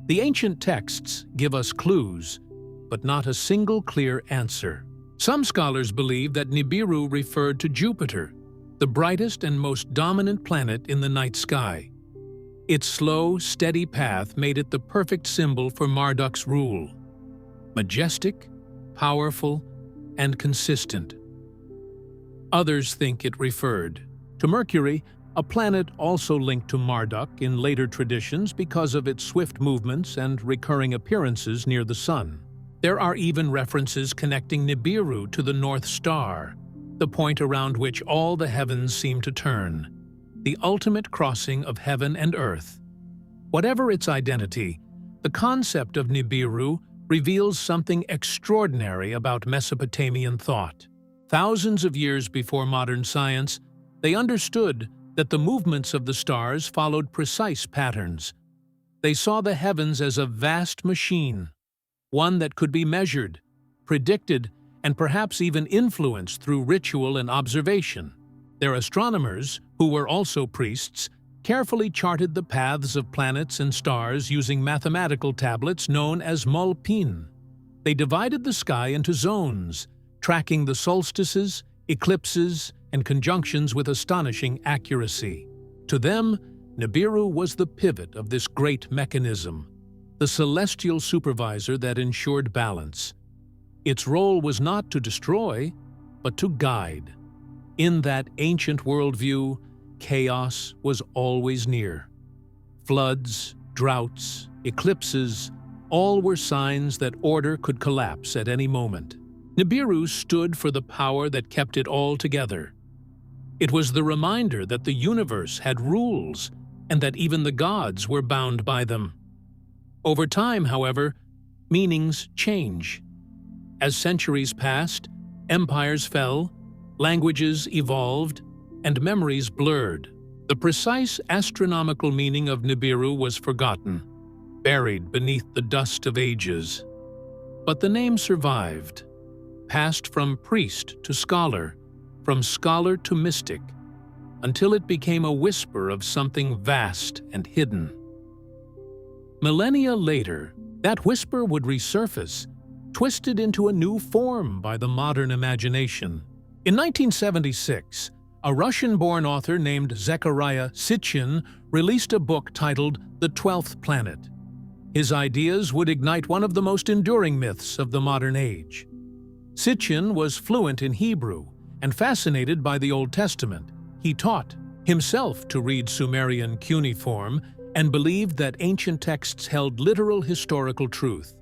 The ancient texts give us clues, but not a single clear answer. Some scholars believe that Nibiru referred to Jupiter, the brightest and most dominant planet in the night sky. Its slow, steady path made it the perfect symbol for Marduk's rule. Majestic, powerful, and consistent. Others think it referred to Mercury, a planet also linked to Marduk in later traditions because of its swift movements and recurring appearances near the sun. There are even references connecting Nibiru to the North Star, the point around which all the heavens seem to turn, the ultimate crossing of heaven and earth. Whatever its identity, the concept of Nibiru reveals something extraordinary about Mesopotamian thought. Thousands of years before modern science, they understood that the movements of the stars followed precise patterns. They saw the heavens as a vast machine, one that could be measured, predicted, and perhaps even influenced through ritual and observation. Their astronomers, who were also priests, carefully charted the paths of planets and stars using mathematical tablets known as mulpin. They divided the sky into zones, tracking the solstices, eclipses, and conjunctions with astonishing accuracy. To them, Nibiru was the pivot of this great mechanism, the celestial supervisor that ensured balance. Its role was not to destroy, but to guide. In that ancient worldview, chaos was always near. Floods, droughts, eclipses, all were signs that order could collapse at any moment. Nibiru stood for the power that kept it all together. It was the reminder that the universe had rules and that even the gods were bound by them. Over time, however, meanings change. As centuries passed, empires fell, languages evolved, and memories blurred. The precise astronomical meaning of Nibiru was forgotten, buried beneath the dust of ages. But the name survived, passed from priest to scholar, from scholar to mystic, until it became a whisper of something vast and hidden. Millennia later, that whisper would resurface, twisted into a new form by the modern imagination. In 1976, a Russian-born author named Zecharia Sitchin released a book titled The 12th Planet. His ideas would ignite one of the most enduring myths of the modern age. Sitchin was fluent in Hebrew and fascinated by the Old Testament. He taught himself to read Sumerian cuneiform and believed that ancient texts held literal historical truth,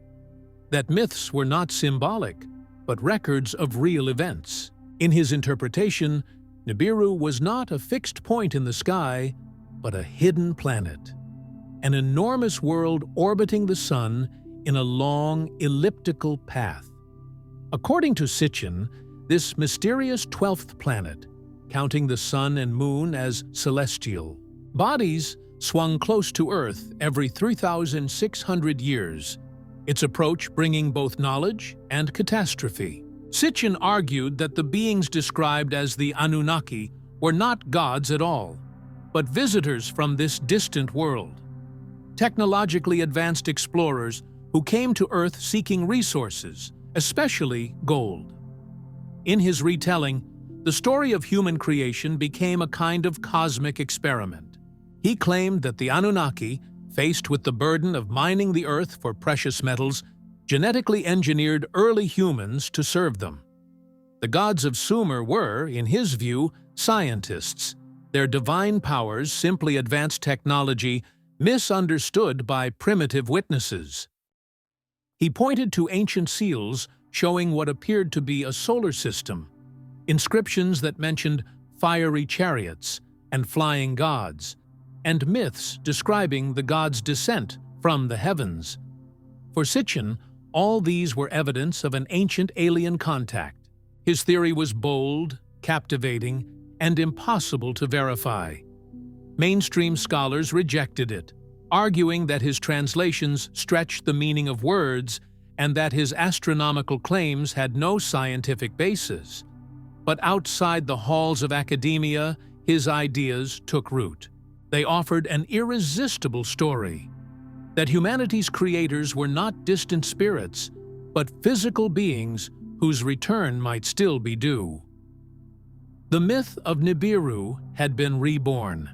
that myths were not symbolic, but records of real events. In his interpretation, Nibiru was not a fixed point in the sky, but a hidden planet, an enormous world orbiting the sun in a long, elliptical path. According to Sitchin, this mysterious 12th planet, counting the sun and moon as celestial, bodies swung close to Earth every 3,600 years, its approach bringing both knowledge and catastrophe. Sitchin argued that the beings described as the Anunnaki were not gods at all, but visitors from this distant world, technologically advanced explorers who came to Earth seeking resources, especially gold. In his retelling, the story of human creation became a kind of cosmic experiment. He claimed that the Anunnaki, faced with the burden of mining the earth for precious metals, genetically engineered early humans to serve them. The gods of Sumer were, in his view, scientists, their divine powers simply advanced technology misunderstood by primitive witnesses. He pointed to ancient seals showing what appeared to be a solar system, inscriptions that mentioned fiery chariots and flying gods, and myths describing the gods' descent from the heavens. For Sitchin, all these were evidence of an ancient alien contact. His theory was bold, captivating, and impossible to verify. Mainstream scholars rejected it, arguing that his translations stretched the meaning of words and that his astronomical claims had no scientific basis. But outside the halls of academia, his ideas took root. They offered an irresistible story that humanity's creators were not distant spirits, but physical beings whose return might still be due. The myth of Nibiru had been reborn.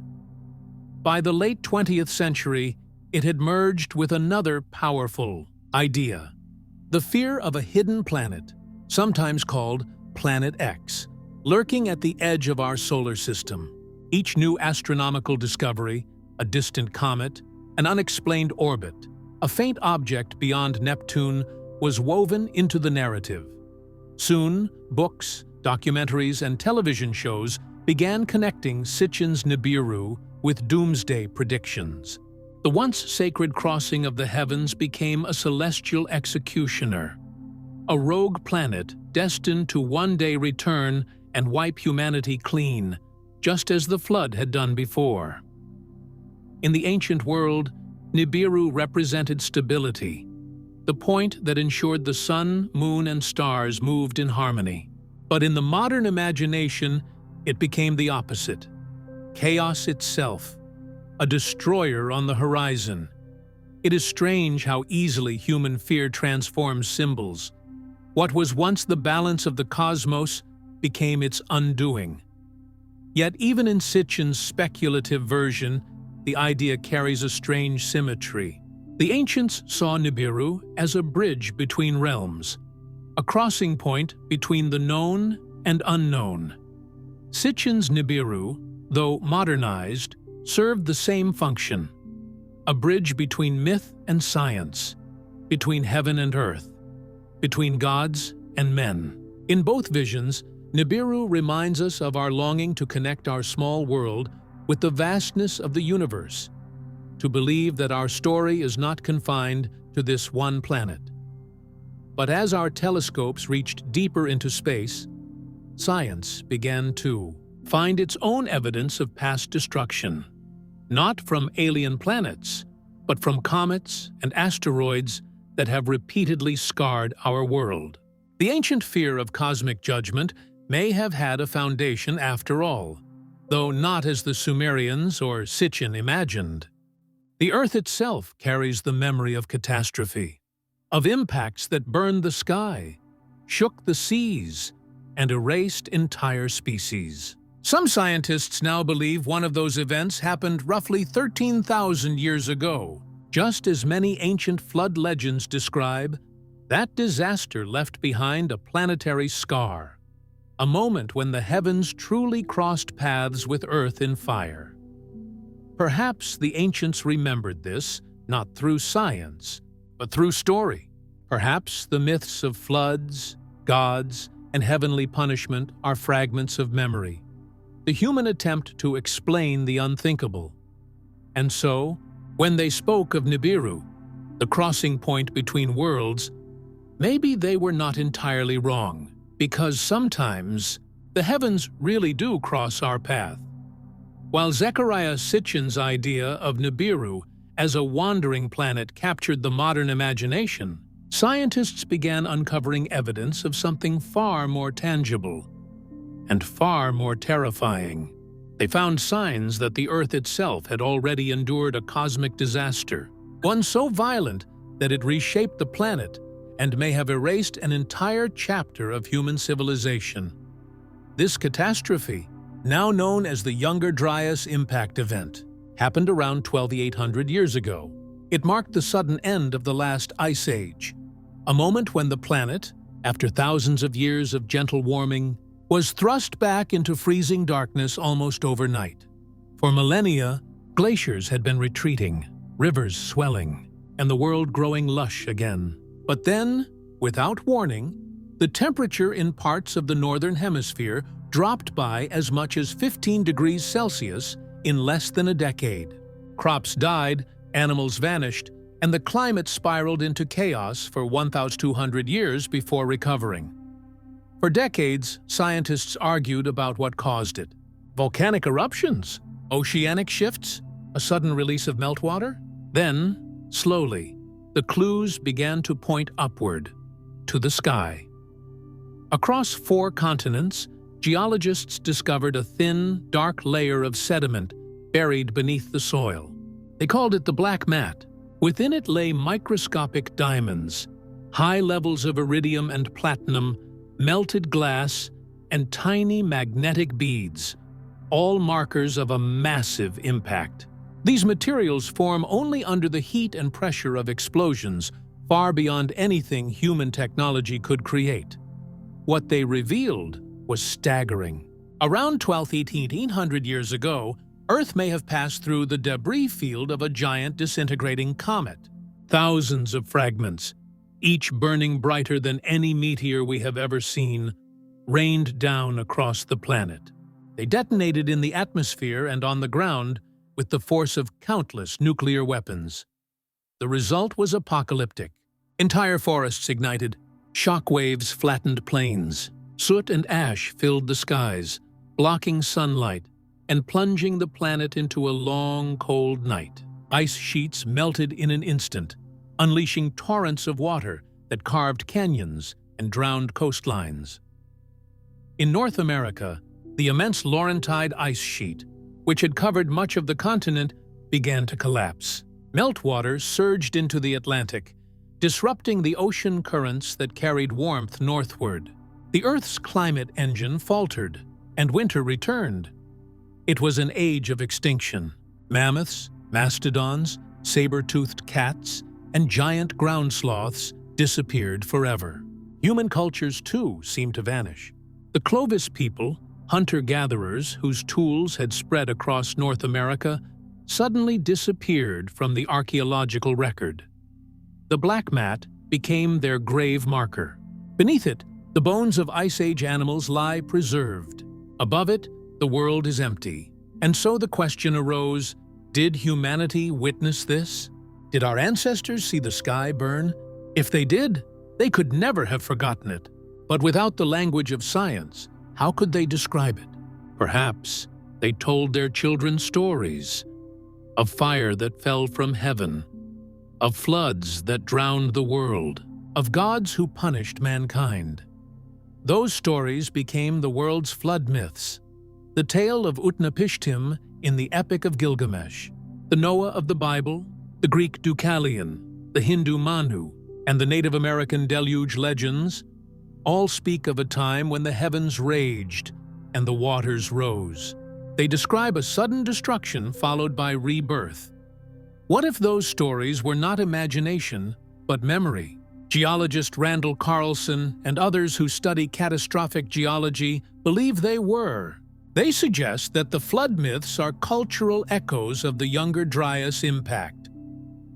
By the late 20th century, it had merged with another powerful idea: the fear of a hidden planet, sometimes called Planet X, lurking at the edge of our solar system. Each new astronomical discovery, a distant comet, an unexplained orbit, a faint object beyond Neptune, was woven into the narrative. Soon, books, documentaries, and television shows began connecting Sitchin's Nibiru with doomsday predictions. The once sacred crossing of the heavens became a celestial executioner, a rogue planet destined to one day return and wipe humanity clean, just as the flood had done before. In the ancient world, Nibiru represented stability, the point that ensured the sun, moon, and stars moved in harmony. But in the modern imagination, it became the opposite: chaos itself, a destroyer on the horizon. It is strange how easily human fear transforms symbols. What was once the balance of the cosmos became its undoing. Yet even in Sitchin's speculative version, the idea carries a strange symmetry. The ancients saw Nibiru as a bridge between realms, a crossing point between the known and unknown. Sitchin's Nibiru, though modernized, served the same function: a bridge between myth and science, between heaven and earth, between gods and men. In both visions, Nibiru reminds us of our longing to connect our small world with the vastness of the universe, to believe that our story is not confined to this one planet. But as our telescopes reached deeper into space, science began to find its own evidence of past destruction, not from alien planets, but from comets and asteroids that have repeatedly scarred our world. The ancient fear of cosmic judgment may have had a foundation after all, though not as the Sumerians or Sitchin imagined. The Earth itself carries the memory of catastrophe, of impacts that burned the sky, shook the seas, and erased entire species. Some scientists now believe one of those events happened roughly 13,000 years ago. Just as many ancient flood legends describe, that disaster left behind a planetary scar, a moment when the heavens truly crossed paths with Earth in fire. Perhaps the ancients remembered this, not through science, but through story. Perhaps the myths of floods, gods, and heavenly punishment are fragments of memory, the human attempt to explain the unthinkable. And so, when they spoke of Nibiru, the crossing point between worlds, maybe they were not entirely wrong, because sometimes the heavens really do cross our path. While Zecharia Sitchin's idea of Nibiru as a wandering planet captured the modern imagination, scientists began uncovering evidence of something far more tangible and far more terrifying. They found signs that the Earth itself had already endured a cosmic disaster, one so violent that it reshaped the planet and may have erased an entire chapter of human civilization. This catastrophe, now known as the Younger Dryas Impact Event, happened around 12,800 years ago. It marked the sudden end of the last ice age, a moment when the planet, after thousands of years of gentle warming, was thrust back into freezing darkness almost overnight. For millennia, glaciers had been retreating, rivers swelling, and the world growing lush again. But then, without warning, the temperature in parts of the northern hemisphere dropped by as much as 15 degrees Celsius in less than a decade. Crops died, animals vanished, and the climate spiraled into chaos for 1,200 years before recovering. For decades, scientists argued about what caused it. Volcanic eruptions? Oceanic shifts? A sudden release of meltwater? Then, slowly, the clues began to point upward, to the sky. Across 4 continents, geologists discovered a thin, dark layer of sediment buried beneath the soil. They called it the black mat. Within it lay microscopic diamonds, high levels of iridium and platinum, melted glass, and tiny magnetic beads, all markers of a massive impact. These materials form only under the heat and pressure of explosions, far beyond anything human technology could create. What they revealed was staggering. Around 1,800 years ago, Earth may have passed through the debris field of a giant disintegrating comet. Thousands of fragments, each burning brighter than any meteor we have ever seen, rained down across the planet. They detonated in the atmosphere and on the ground with the force of countless nuclear weapons. The result was apocalyptic. Entire forests ignited, shock waves flattened plains, soot and ash filled the skies, blocking sunlight and plunging the planet into a long, cold night. Ice sheets melted in an instant, unleashing torrents of water that carved canyons and drowned coastlines. In North America, the immense Laurentide ice sheet, which had covered much of the continent, began to collapse. Meltwater surged into the Atlantic, disrupting the ocean currents that carried warmth northward. The Earth's climate engine faltered, and winter returned. It was an age of extinction. Mammoths, mastodons, saber-toothed cats, and giant ground sloths disappeared forever. Human cultures, too, seemed to vanish. The Clovis people, hunter-gatherers whose tools had spread across North America, suddenly disappeared from the archaeological record. The black mat became their grave marker. Beneath it, the bones of Ice Age animals lie preserved. Above it, the world is empty. And so the question arose, did humanity witness this? Did our ancestors see the sky burn? If they did, they could never have forgotten it. But without the language of science, how could they describe it? Perhaps they told their children stories of fire that fell from heaven, of floods that drowned the world, of gods who punished mankind. Those stories became the world's flood myths. The tale of Utnapishtim in the Epic of Gilgamesh, the Noah of the Bible, the Greek Deucalion, the Hindu Manu, and the Native American deluge legends all speak of a time when the heavens raged and the waters rose. They describe a sudden destruction followed by rebirth. What if those stories were not imagination, but memory? Geologist Randall Carlson and others who study catastrophic geology believe they were. They suggest that the flood myths are cultural echoes of the Younger Dryas impact,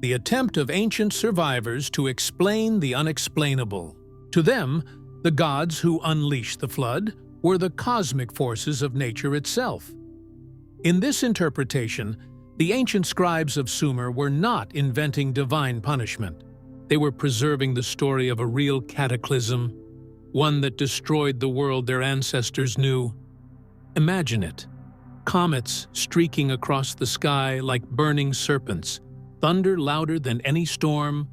the attempt of ancient survivors to explain the unexplainable. To them, the gods who unleashed the flood were the cosmic forces of nature itself. In this interpretation, the ancient scribes of Sumer were not inventing divine punishment. They were preserving the story of a real cataclysm, one that destroyed the world their ancestors knew. Imagine it. Comets streaking across the sky like burning serpents, thunder louder than any storm,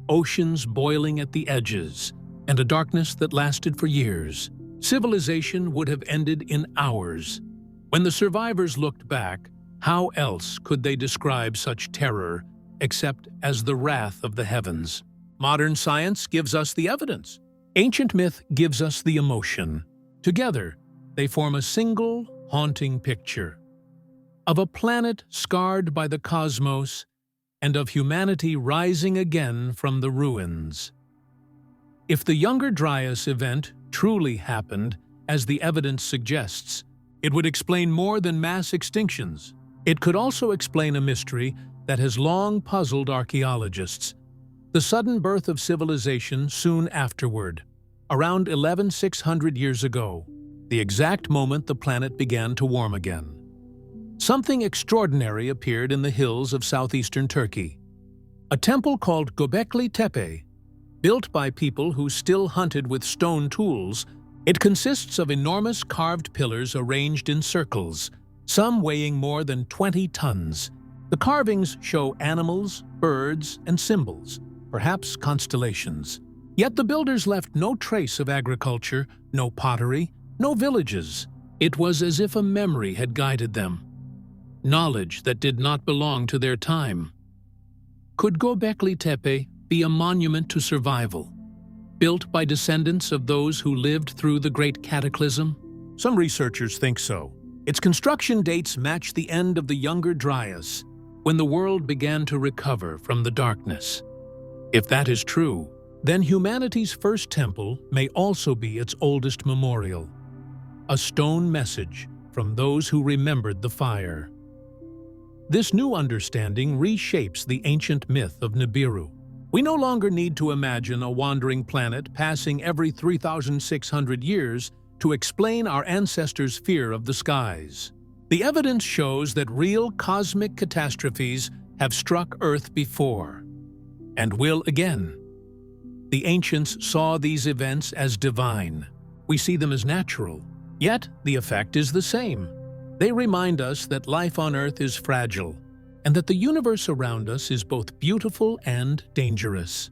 oceans boiling at the edges, and a darkness that lasted for years. Civilization would have ended in hours. When the survivors looked back, how else could they describe such terror except as the wrath of the heavens? Modern science gives us the evidence. Ancient myth gives us the emotion. Together, they form a single, haunting picture of a planet scarred by the cosmos and of humanity rising again from the ruins. If the Younger Dryas event truly happened, as the evidence suggests, it would explain more than mass extinctions. It could also explain a mystery that has long puzzled archaeologists: the sudden birth of civilization soon afterward, around 11,600 years ago, the exact moment the planet began to warm again. Something extraordinary appeared in the hills of southeastern Turkey. A temple called Göbekli Tepe, built by people who still hunted with stone tools. It consists of enormous carved pillars arranged in circles, some weighing more than 20 tons. The carvings show animals, birds, and symbols, perhaps constellations. Yet the builders left no trace of agriculture, no pottery, no villages. It was as if a memory had guided them, knowledge that did not belong to their time. Could Göbekli Tepe be a monument to survival, built by descendants of those who lived through the Great Cataclysm? Some researchers think so. Its construction dates match the end of the Younger Dryas, when the world began to recover from the darkness. If that is true, then humanity's first temple may also be its oldest memorial, a stone message from those who remembered the fire. This new understanding reshapes the ancient myth of Nibiru. We no longer need to imagine a wandering planet passing every 3,600 years to explain our ancestors' fear of the skies. The evidence shows that real cosmic catastrophes have struck Earth before, and will again. The ancients saw these events as divine. We see them as natural, yet the effect is the same. They remind us that life on Earth is fragile, and that the universe around us is both beautiful and dangerous.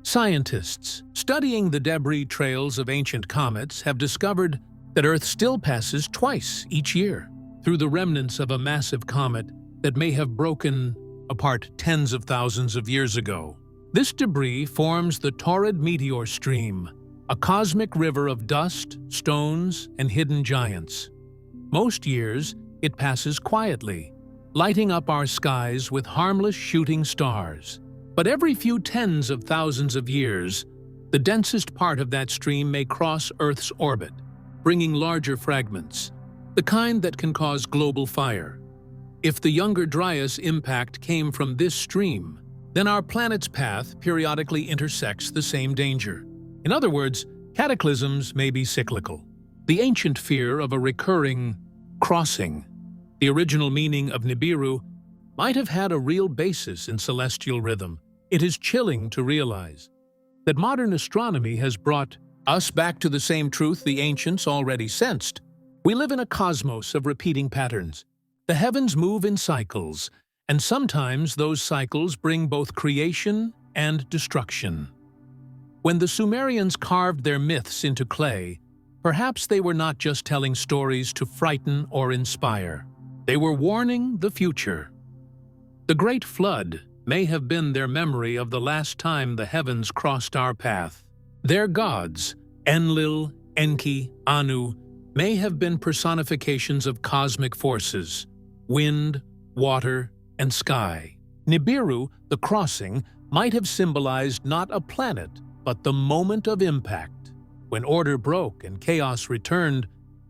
Scientists studying the debris trails of ancient comets have discovered that Earth still passes twice each year through the remnants of a massive comet that may have broken apart tens of thousands of years ago. This debris forms the Taurid meteor stream, a cosmic river of dust, stones, and hidden giants. Most years, it passes quietly, lighting up our skies with harmless shooting stars. But every few tens of thousands of years, the densest part of that stream may cross Earth's orbit, bringing larger fragments, the kind that can cause global fire. If the Younger Dryas impact came from this stream, then our planet's path periodically intersects the same danger. In other words, cataclysms may be cyclical. The ancient fear of a recurring crossing, the original meaning of Nibiru, might have had a real basis in celestial rhythm. It is chilling to realize that modern astronomy has brought us back to the same truth the ancients already sensed. We live in a cosmos of repeating patterns. The heavens move in cycles, and sometimes those cycles bring both creation and destruction. When the Sumerians carved their myths into clay, perhaps they were not just telling stories to frighten or inspire. They were warning the future. The Great Flood may have been their memory of the last time the heavens crossed our path. Their gods, Enlil, Enki, Anu, may have been personifications of cosmic forces: wind, water, and sky. Nibiru, the crossing, might have symbolized not a planet, but the moment of impact, when order broke and chaos returned.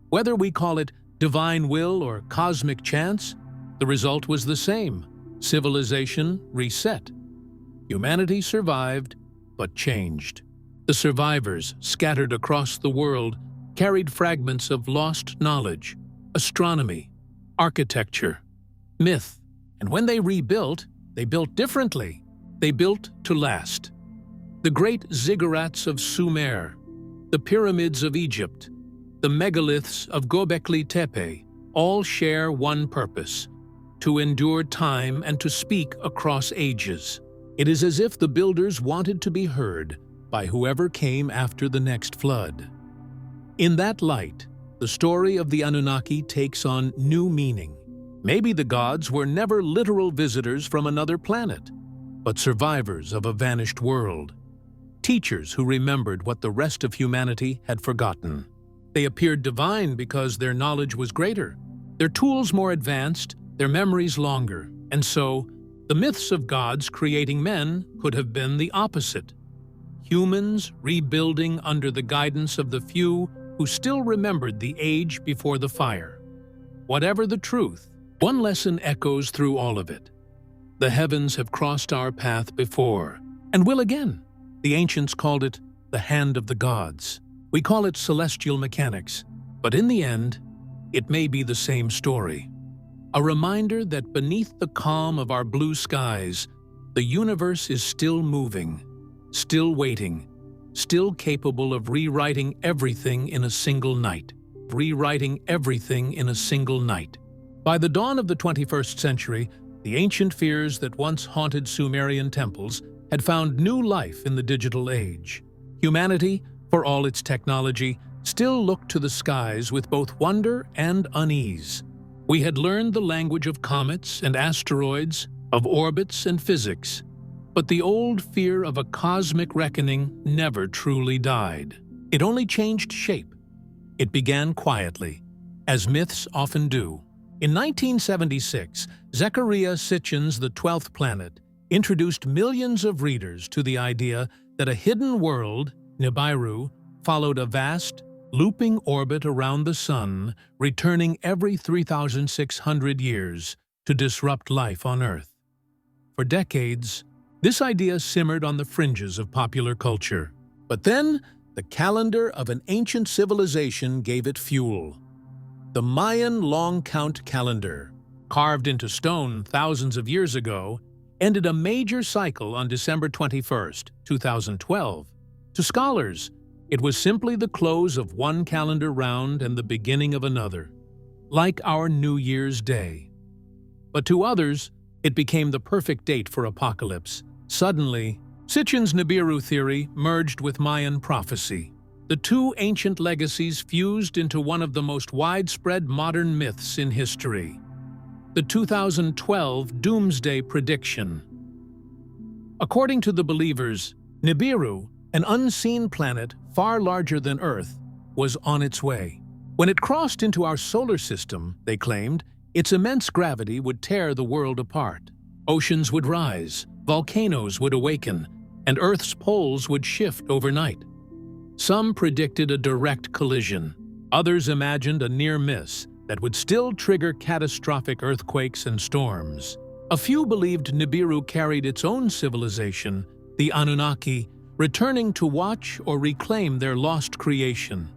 Whether we call it divine will or cosmic chance, the result was the same: civilization reset. Humanity survived, but changed. The survivors, scattered across the world, carried fragments of lost knowledge, astronomy, architecture, myth, and when they rebuilt, they built differently. They built to last. The great ziggurats of Sumer, the pyramids of Egypt, the megaliths of Göbekli Tepe all share one purpose: to endure time and to speak across ages. It is as if the builders wanted to be heard by whoever came after the next flood. In that light, the story of the Anunnaki takes on new meaning. Maybe the gods were never literal visitors from another planet. but survivors of a vanished world. Teachers who remembered what the rest of humanity had forgotten. They appeared divine because their knowledge was greater, their tools more advanced, their memories longer, and so the myths of gods creating men could have been the opposite. Humans rebuilding under the guidance of the few who still remembered the age before the fire. Whatever the truth, one lesson echoes through all of it. The heavens have crossed our path before, and will again. The ancients called it the hand of the gods. We call it celestial mechanics, but in the end, it may be the same story. A reminder that beneath the calm of our blue skies, the universe is still moving, still waiting, still capable of rewriting everything in a single night. Rewriting everything in a single night. By the dawn of the 21st century, the ancient fears that once haunted Sumerian temples had found new life in the digital age. Humanity, for all its technology, still looked to the skies with both wonder and unease. We had learned the language of comets and asteroids, of orbits and physics, but the old fear of a cosmic reckoning never truly died. It only changed shape. It began quietly, as myths often do. In 1976, Zecharia Sitchin's The 12th Planet introduced millions of readers to the idea that a hidden world, Nibiru, followed a vast, looping orbit around the Sun, returning every 3,600 years to disrupt life on Earth. For decades, this idea simmered on the fringes of popular culture. But then, the calendar of an ancient civilization gave it fuel. The Mayan long count calendar, carved into stone thousands of years ago, ended a major cycle on December 21st, 2012. To scholars, it was simply the close of one calendar round and the beginning of another, like our New Year's Day. But to others, it became the perfect date for apocalypse. Suddenly, Sitchin's Nibiru theory merged with Mayan prophecy. The two ancient legacies fused into one of the most widespread modern myths in history: the 2012 Doomsday Prediction. According to the believers, Nibiru, an unseen planet far larger than Earth, was on its way. When it crossed into our solar system, they claimed, its immense gravity would tear the world apart. Oceans would rise, volcanoes would awaken, and Earth's poles would shift overnight. Some predicted a direct collision. Others imagined a near miss that would still trigger catastrophic earthquakes and storms. A few believed Nibiru carried its own civilization, the Anunnaki, returning to watch or reclaim their lost creation.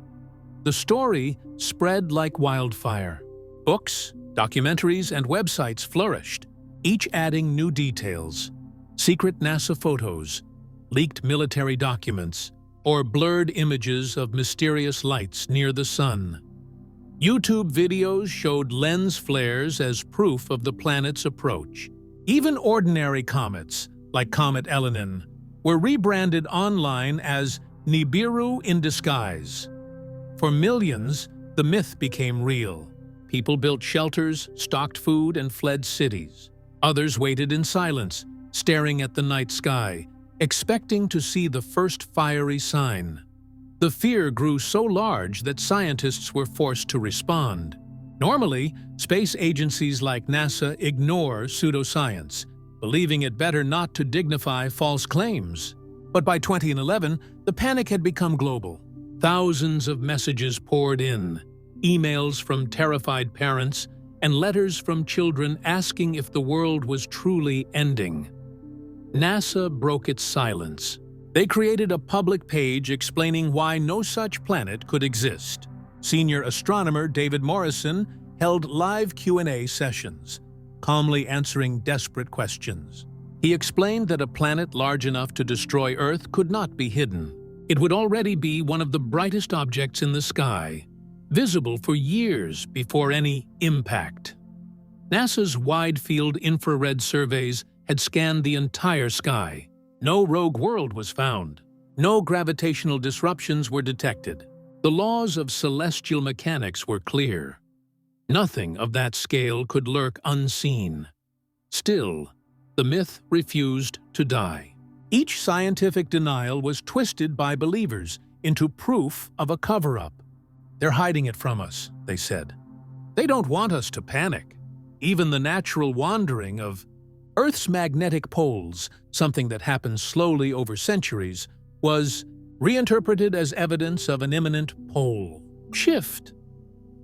The story spread like wildfire. Books, documentaries, and websites flourished, each adding new details: secret NASA photos, leaked military documents, or blurred images of mysterious lights near the sun. YouTube videos showed lens flares as proof of the planet's approach. Even ordinary comets, like Comet Elenin, were rebranded online as Nibiru in disguise. For millions, the myth became real. People built shelters, stocked food, and fled cities. Others waited in silence, staring at the night sky, expecting to see the first fiery sign. The fear grew so large that scientists were forced to respond. Normally, space agencies like NASA ignore pseudoscience, believing it better not to dignify false claims. But by 2011, the panic had become global. Thousands of messages poured in, emails from terrified parents, and letters from children asking if the world was truly ending. NASA broke its silence. They created a public page explaining why no such planet could exist. Senior astronomer David Morrison held live Q&A sessions, calmly answering desperate questions. He explained that a planet large enough to destroy Earth could not be hidden. It would already be one of the brightest objects in the sky, visible for years before any impact. NASA's wide-field infrared surveys had scanned the entire sky. No rogue world was found. No gravitational disruptions were detected. The laws of celestial mechanics were clear. Nothing of that scale could lurk unseen. Still, The myth refused to die. Each scientific denial was twisted by believers into proof of a cover-up. "They're hiding it from us," they said. "They don't want us to panic." Even the natural wandering of Earth's magnetic poles, something that happens slowly over centuries, was reinterpreted as evidence of an imminent pole shift.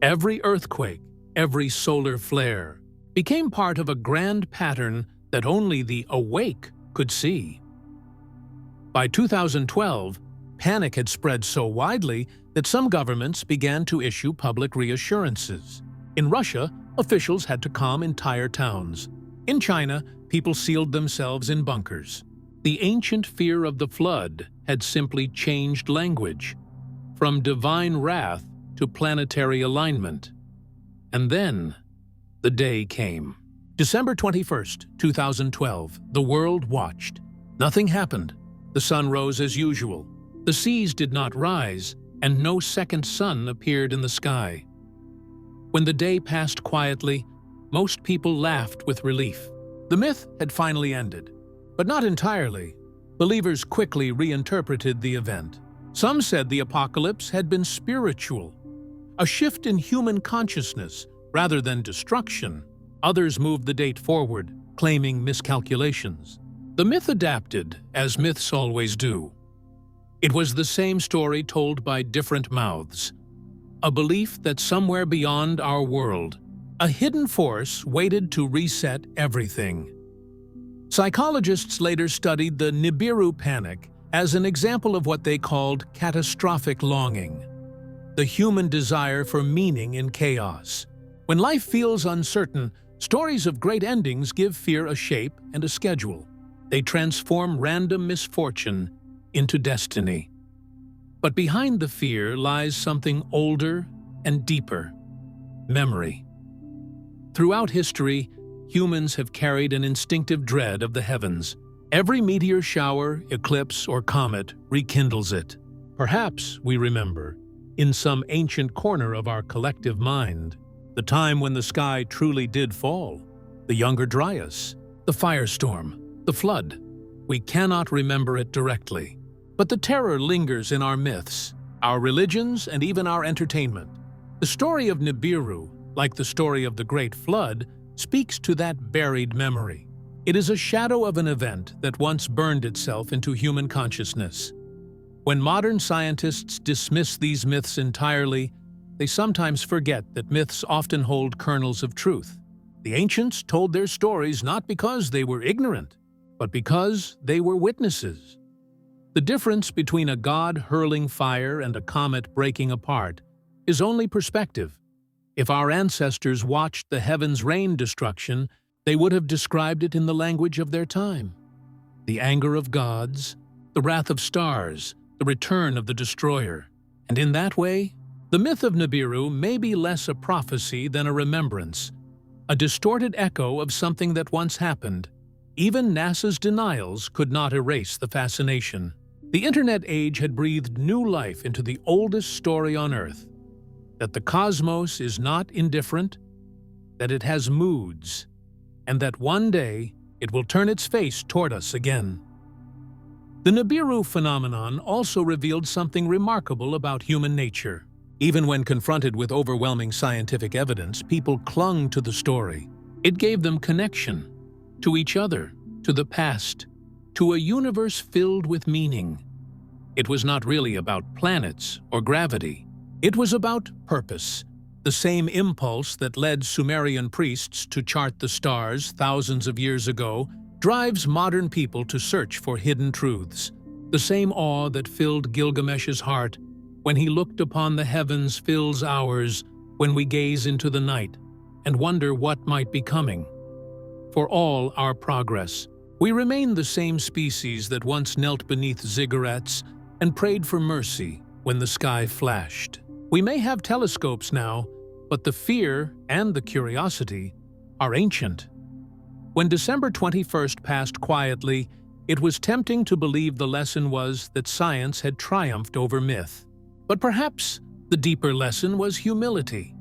Every earthquake, every solar flare, became part of a grand pattern that only the awake could see. By 2012, panic had spread so widely that some governments began to issue public reassurances. In Russia, officials had to calm entire towns. In China, people sealed themselves in bunkers. The ancient fear of the flood had simply changed language, from divine wrath to planetary alignment. And then, the day came. December 21st, 2012, the world watched. Nothing happened. The sun rose as usual. The seas did not rise, and no second sun appeared in the sky. When the day passed quietly, most people laughed with relief. The myth had finally ended, but not entirely. Believers quickly reinterpreted the event. Some said the apocalypse had been spiritual, a shift in human consciousness rather than destruction. Others moved the date forward, claiming miscalculations. The myth adapted, as myths always do. It was the same story told by different mouths. A belief that somewhere beyond our world, a hidden force waited to reset everything. Psychologists later studied the Nibiru panic as an example of what they called catastrophic longing, the human desire for meaning in chaos. When life feels uncertain, stories of great endings give fear a shape and a schedule. They transform random misfortune into destiny. But behind the fear lies something older and deeper: memory. Throughout history, humans have carried an instinctive dread of the heavens. Every meteor shower, eclipse, or comet rekindles it. Perhaps we remember, in some ancient corner of our collective mind, the time when the sky truly did fall, the Younger Dryas, the firestorm, the flood. We cannot remember it directly, but the terror lingers in our myths, our religions, and even our entertainment. The story of Nibiru, like the story of the Great Flood, speaks to that buried memory. It is a shadow of an event that once burned itself into human consciousness. When modern scientists dismiss these myths entirely, they sometimes forget that myths often hold kernels of truth. The ancients told their stories not because they were ignorant, but because they were witnesses. The difference between a god hurling fire and a comet breaking apart is only perspective. If our ancestors watched the heavens rain destruction, they would have described it in the language of their time. The anger of gods, the wrath of stars, the return of the destroyer. And in that way, the myth of Nibiru may be less a prophecy than a remembrance, a distorted echo of something that once happened. Even NASA's denials could not erase the fascination. The internet age had breathed new life into the oldest story on Earth, that the cosmos is not indifferent, that it has moods, and that one day it will turn its face toward us again. The Nibiru phenomenon also revealed something remarkable about human nature. Even when confronted with overwhelming scientific evidence, people clung to the story. It gave them connection to each other, to the past, to a universe filled with meaning. It was not really about planets or gravity. It was about purpose, the same impulse that led Sumerian priests to chart the stars thousands of years ago drives modern people to search for hidden truths. The same awe that filled Gilgamesh's heart when he looked upon the heavens fills ours when we gaze into the night and wonder what might be coming. For all our progress, we remain the same species that once knelt beneath ziggurats and prayed for mercy when the sky flashed. We may have telescopes now, but the fear and the curiosity are ancient. When December 21st passed quietly, it was tempting to believe the lesson was that science had triumphed over myth. But perhaps the deeper lesson was humility,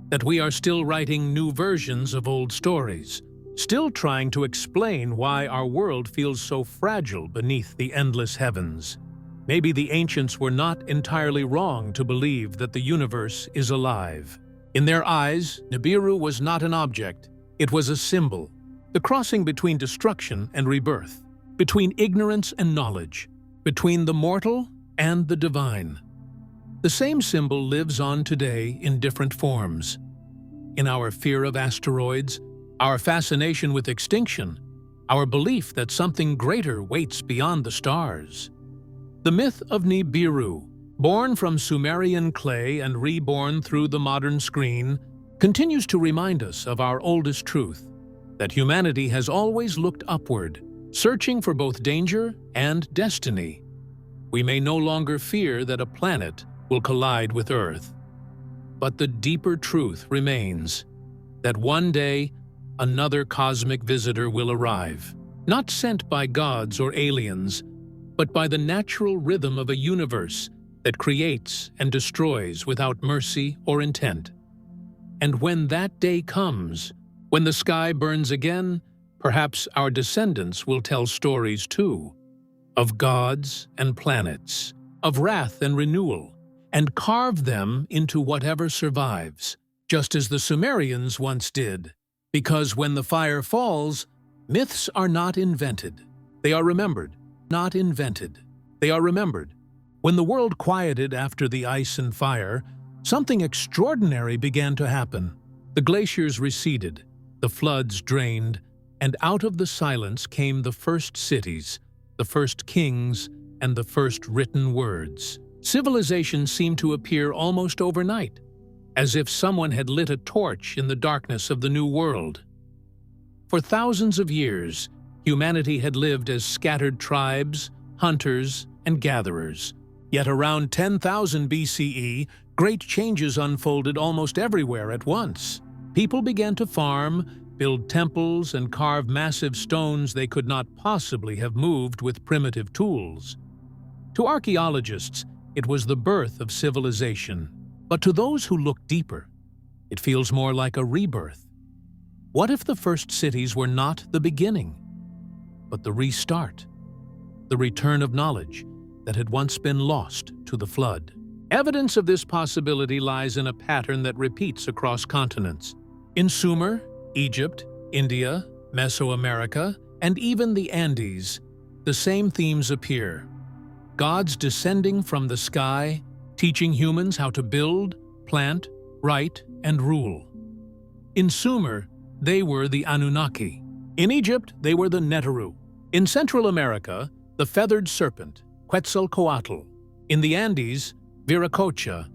that we are still writing new versions of old stories, still trying to explain why our world feels so fragile beneath the endless heavens. Maybe the ancients were not entirely wrong to believe that the universe is alive. In their eyes, Nibiru was not an object, it was a symbol, the crossing between destruction and rebirth, between ignorance and knowledge, between the mortal and the divine. The same symbol lives on today in different forms. In our fear of asteroids, our fascination with extinction, our belief that something greater waits beyond the stars. The myth of Nibiru, born from Sumerian clay and reborn through the modern screen, continues to remind us of our oldest truth, that humanity has always looked upward, searching for both danger and destiny. We may no longer fear that a planet will collide with Earth. But the deeper truth remains, that one day another cosmic visitor will arrive, not sent by gods or aliens, but by the natural rhythm of a universe that creates and destroys without mercy or intent. And when that day comes, when the sky burns again, perhaps our descendants will tell stories too, of gods and planets, of wrath and renewal, and carve them into whatever survives, just as the Sumerians once did. Because when the fire falls, myths are not invented. They are remembered. Not invented. They are remembered. When the world quieted after the ice and fire, something extraordinary began to happen. The glaciers receded, the floods drained, and out of the silence came the first cities, the first kings, and the first written words. Civilization seemed to appear almost overnight, as if someone had lit a torch in the darkness of the new world. For thousands of years, humanity had lived as scattered tribes, hunters, and gatherers. Yet around 10,000 BCE, great changes unfolded almost everywhere at once. People began to farm, build temples, and carve massive stones they could not possibly have moved with primitive tools. To archaeologists, it was the birth of civilization. But to those who look deeper, it feels more like a rebirth. What if the first cities were not the beginning, but the restart, the return of knowledge that had once been lost to the flood? Evidence of this possibility lies in a pattern that repeats across continents. In Sumer, Egypt, India, Mesoamerica, and even the Andes, the same themes appear. Gods descending from the sky, teaching humans how to build, plant, write, and rule. In Sumer, they were the Anunnaki. In Egypt, they were the Neteru. In Central America, the feathered serpent, Quetzalcoatl. In the Andes, Viracocha,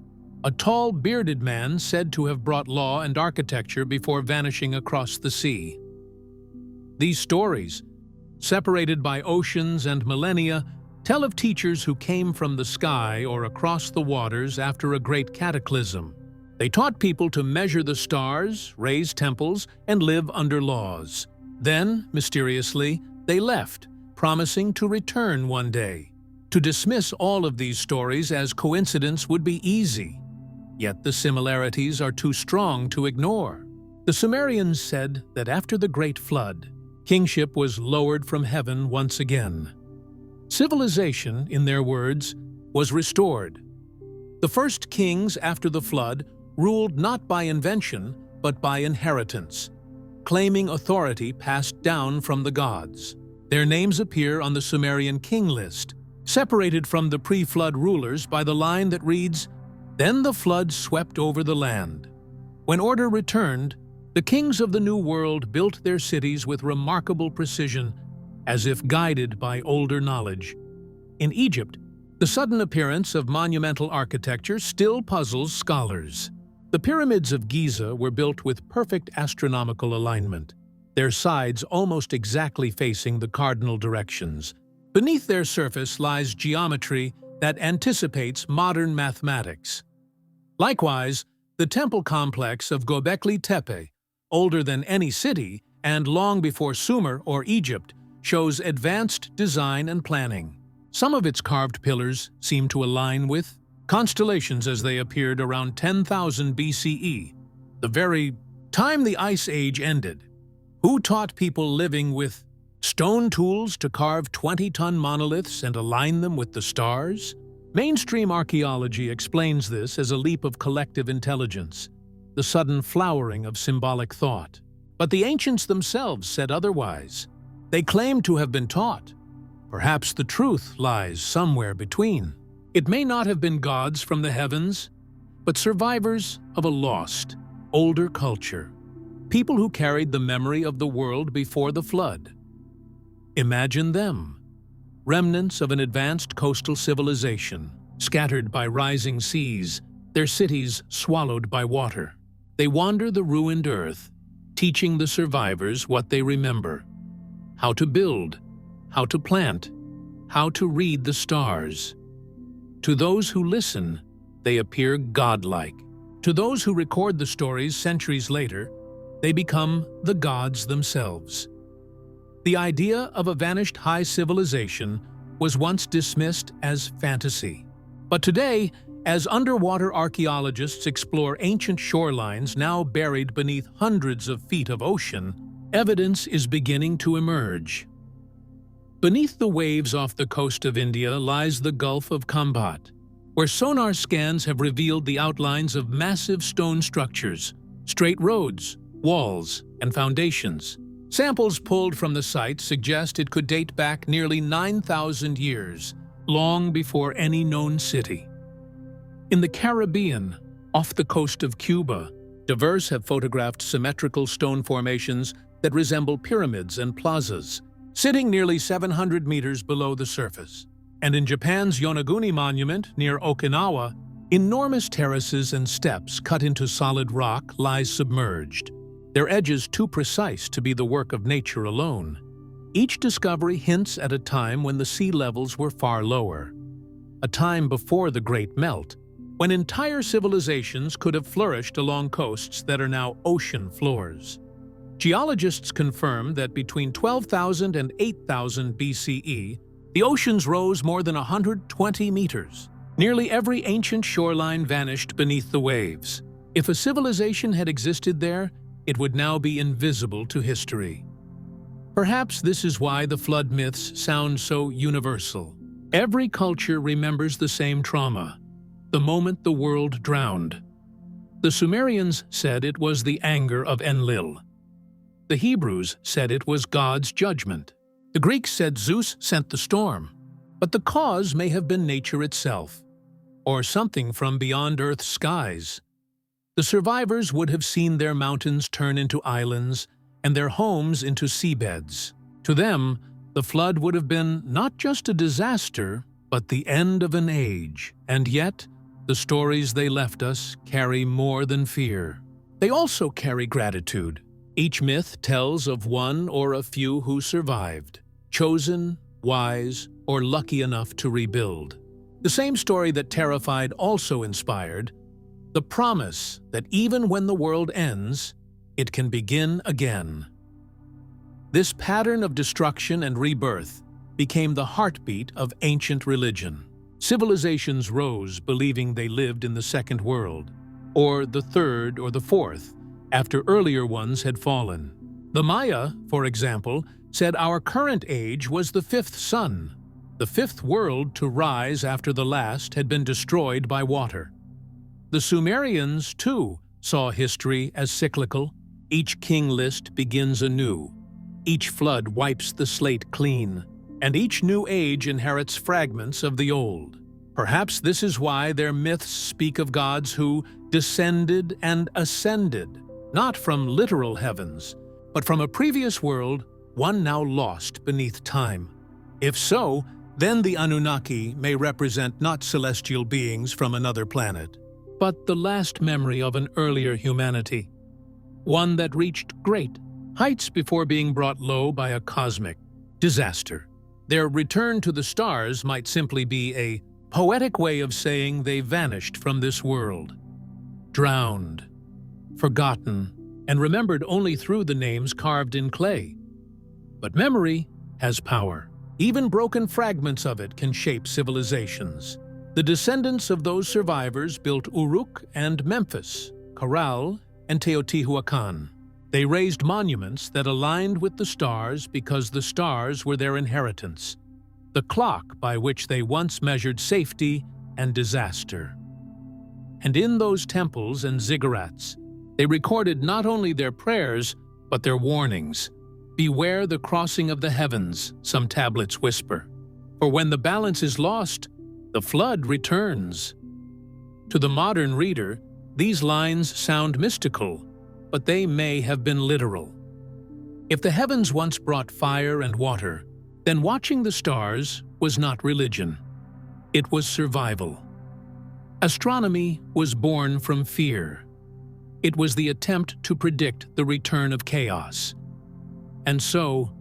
a tall, bearded man said to have brought law and architecture before vanishing across the sea. These stories, separated by oceans and millennia, tell of teachers who came from the sky or across the waters after a great cataclysm. They taught people to measure the stars, raise temples, and live under laws. Then, mysteriously, they left, promising to return one day. To dismiss all of these stories as coincidence would be easy. Yet the similarities are too strong to ignore. The Sumerians said that after the Great Flood, kingship was lowered from heaven once again. Civilization, in their words, was restored. The first kings after the flood ruled not by invention, but by inheritance, claiming authority passed down from the gods. Their names appear on the Sumerian king list, separated from the pre-flood rulers by the line that reads, "Then the flood swept over the land." When order returned, the kings of the New World built their cities with remarkable precision, as if guided by older knowledge. In Egypt, the sudden appearance of monumental architecture still puzzles scholars. The pyramids of Giza were built with perfect astronomical alignment, their sides almost exactly facing the cardinal directions. Beneath their surface lies geometry that anticipates modern mathematics. Likewise, the temple complex of Göbekli Tepe, older than any city and long before Sumer or Egypt, shows advanced design and planning. Some of its carved pillars seem to align with constellations as they appeared around 10,000 BCE, the very time the Ice Age ended. Who taught people living with stone tools to carve 20-ton monoliths and align them with the stars? Mainstream archaeology explains this as a leap of collective intelligence, the sudden flowering of symbolic thought. But the ancients themselves said otherwise. They claimed to have been taught. Perhaps the truth lies somewhere between. It may not have been gods from the heavens, but survivors of a lost, older culture, people who carried the memory of the world before the flood. Imagine them, remnants of an advanced coastal civilization, scattered by rising seas, their cities swallowed by water. They wander the ruined earth, teaching the survivors what they remember: how to build, how to plant, how to read the stars. To those who listen, they appear godlike. To those who record the stories centuries later, they become the gods themselves. The idea of a vanished high civilization was once dismissed as fantasy. But today, as underwater archaeologists explore ancient shorelines now buried beneath hundreds of feet of ocean, evidence is beginning to emerge. Beneath the waves off the coast of India lies the Gulf of Khambat, where sonar scans have revealed the outlines of massive stone structures, straight roads, walls, and foundations. Samples pulled from the site suggest it could date back nearly 9,000 years, long before any known city. In the Caribbean, off the coast of Cuba, divers have photographed symmetrical stone formations that resemble pyramids and plazas, sitting nearly 700 meters below the surface. And in Japan's Yonaguni Monument, near Okinawa, enormous terraces and steps cut into solid rock lie submerged, their edges too precise to be the work of nature alone. Each discovery hints at a time when the sea levels were far lower, a time before the Great Melt, when entire civilizations could have flourished along coasts that are now ocean floors. Geologists confirm that between 12,000 and 8,000 BCE, the oceans rose more than 120 meters. Nearly every ancient shoreline vanished beneath the waves. If a civilization had existed there, it would now be invisible to history. Perhaps this is why the flood myths sound so universal. Every culture remembers the same trauma, the moment the world drowned. The Sumerians said it was the anger of Enlil. The Hebrews said it was God's judgment. The Greeks said Zeus sent the storm. But the cause may have been nature itself, or something from beyond Earth's skies. The survivors would have seen their mountains turn into islands and their homes into seabeds. To them, the flood would have been not just a disaster, but the end of an age. And yet, the stories they left us carry more than fear. They also carry gratitude. Each myth tells of one or a few who survived, chosen, wise, or lucky enough to rebuild. The same story that terrified also inspired the promise that even when the world ends, it can begin again. This pattern of destruction and rebirth became the heartbeat of ancient religion. Civilizations rose believing they lived in the second world, or the third or the fourth, after earlier ones had fallen. The Maya, for example, said our current age was the fifth sun, the fifth world to rise after the last had been destroyed by water. The Sumerians, too, saw history as cyclical. Each king list begins anew. Each flood wipes the slate clean, and each new age inherits fragments of the old. Perhaps this is why their myths speak of gods who descended and ascended, not from literal heavens, but from a previous world, one now lost beneath time. If so, then the Anunnaki may represent not celestial beings from another planet, but the last memory of an earlier humanity, one that reached great heights before being brought low by a cosmic disaster. Their return to the stars might simply be a poetic way of saying they vanished from this world, drowned, forgotten, and remembered only through the names carved in clay. But memory has power. Even broken fragments of it can shape civilizations. The descendants of those survivors built Uruk and Memphis, Corral and Teotihuacan. They raised monuments that aligned with the stars because the stars were their inheritance, the clock by which they once measured safety and disaster. And in those temples and ziggurats, they recorded not only their prayers, but their warnings. "Beware the crossing of the heavens," some tablets whisper. "For when the balance is lost, the flood returns." To the modern reader, these lines sound mystical, but they may have been literal. If the heavens once brought fire and water, then watching the stars was not religion. It was survival. Astronomy was born from fear. It was the attempt to predict the return of chaos. And so,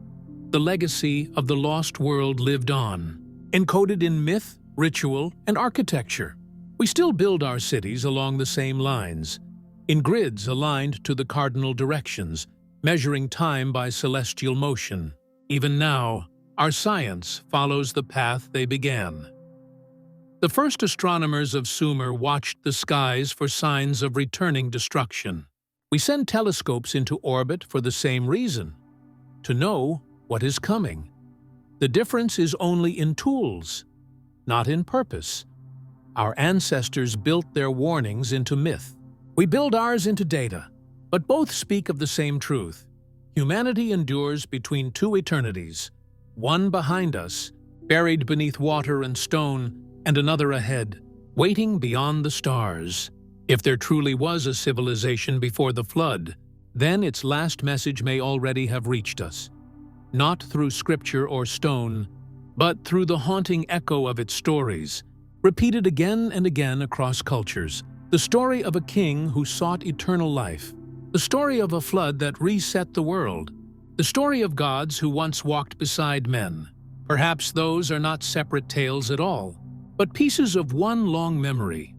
the legacy of the lost world lived on, encoded in myth, ritual, and architecture. We still build our cities along the same lines, in grids aligned to the cardinal directions, measuring time by celestial motion. Even now, our science follows the path they began. The first astronomers of Sumer watched the skies for signs of returning destruction. We send telescopes into orbit for the same reason, to know what is coming. The difference is only in tools, not in purpose. Our ancestors built their warnings into myth. We build ours into data, but both speak of the same truth. Humanity endures between two eternities, one behind us, buried beneath water and stone, and another ahead, waiting beyond the stars. If there truly was a civilization before the flood, then its last message may already have reached us, not through scripture or stone, but through the haunting echo of its stories, repeated again and again across cultures. The story of a king who sought eternal life, the story of a flood that reset the world, the story of gods who once walked beside men. Perhaps those are not separate tales at all, but pieces of one long memory,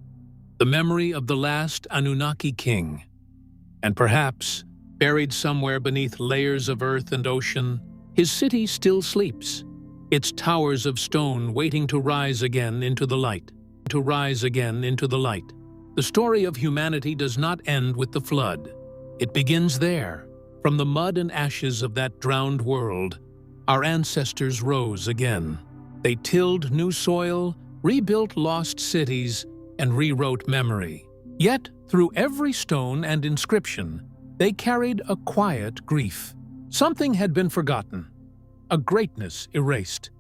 the memory of the last Anunnaki king. And perhaps, buried somewhere beneath layers of earth and ocean, his city still sleeps, its towers of stone waiting to rise again into the light. The story of humanity does not end with the flood. It begins there. From the mud and ashes of that drowned world, our ancestors rose again. They tilled new soil, rebuilt lost cities, and rewrote memory. Yet, through every stone and inscription, they carried a quiet grief. Something had been forgotten, a greatness erased.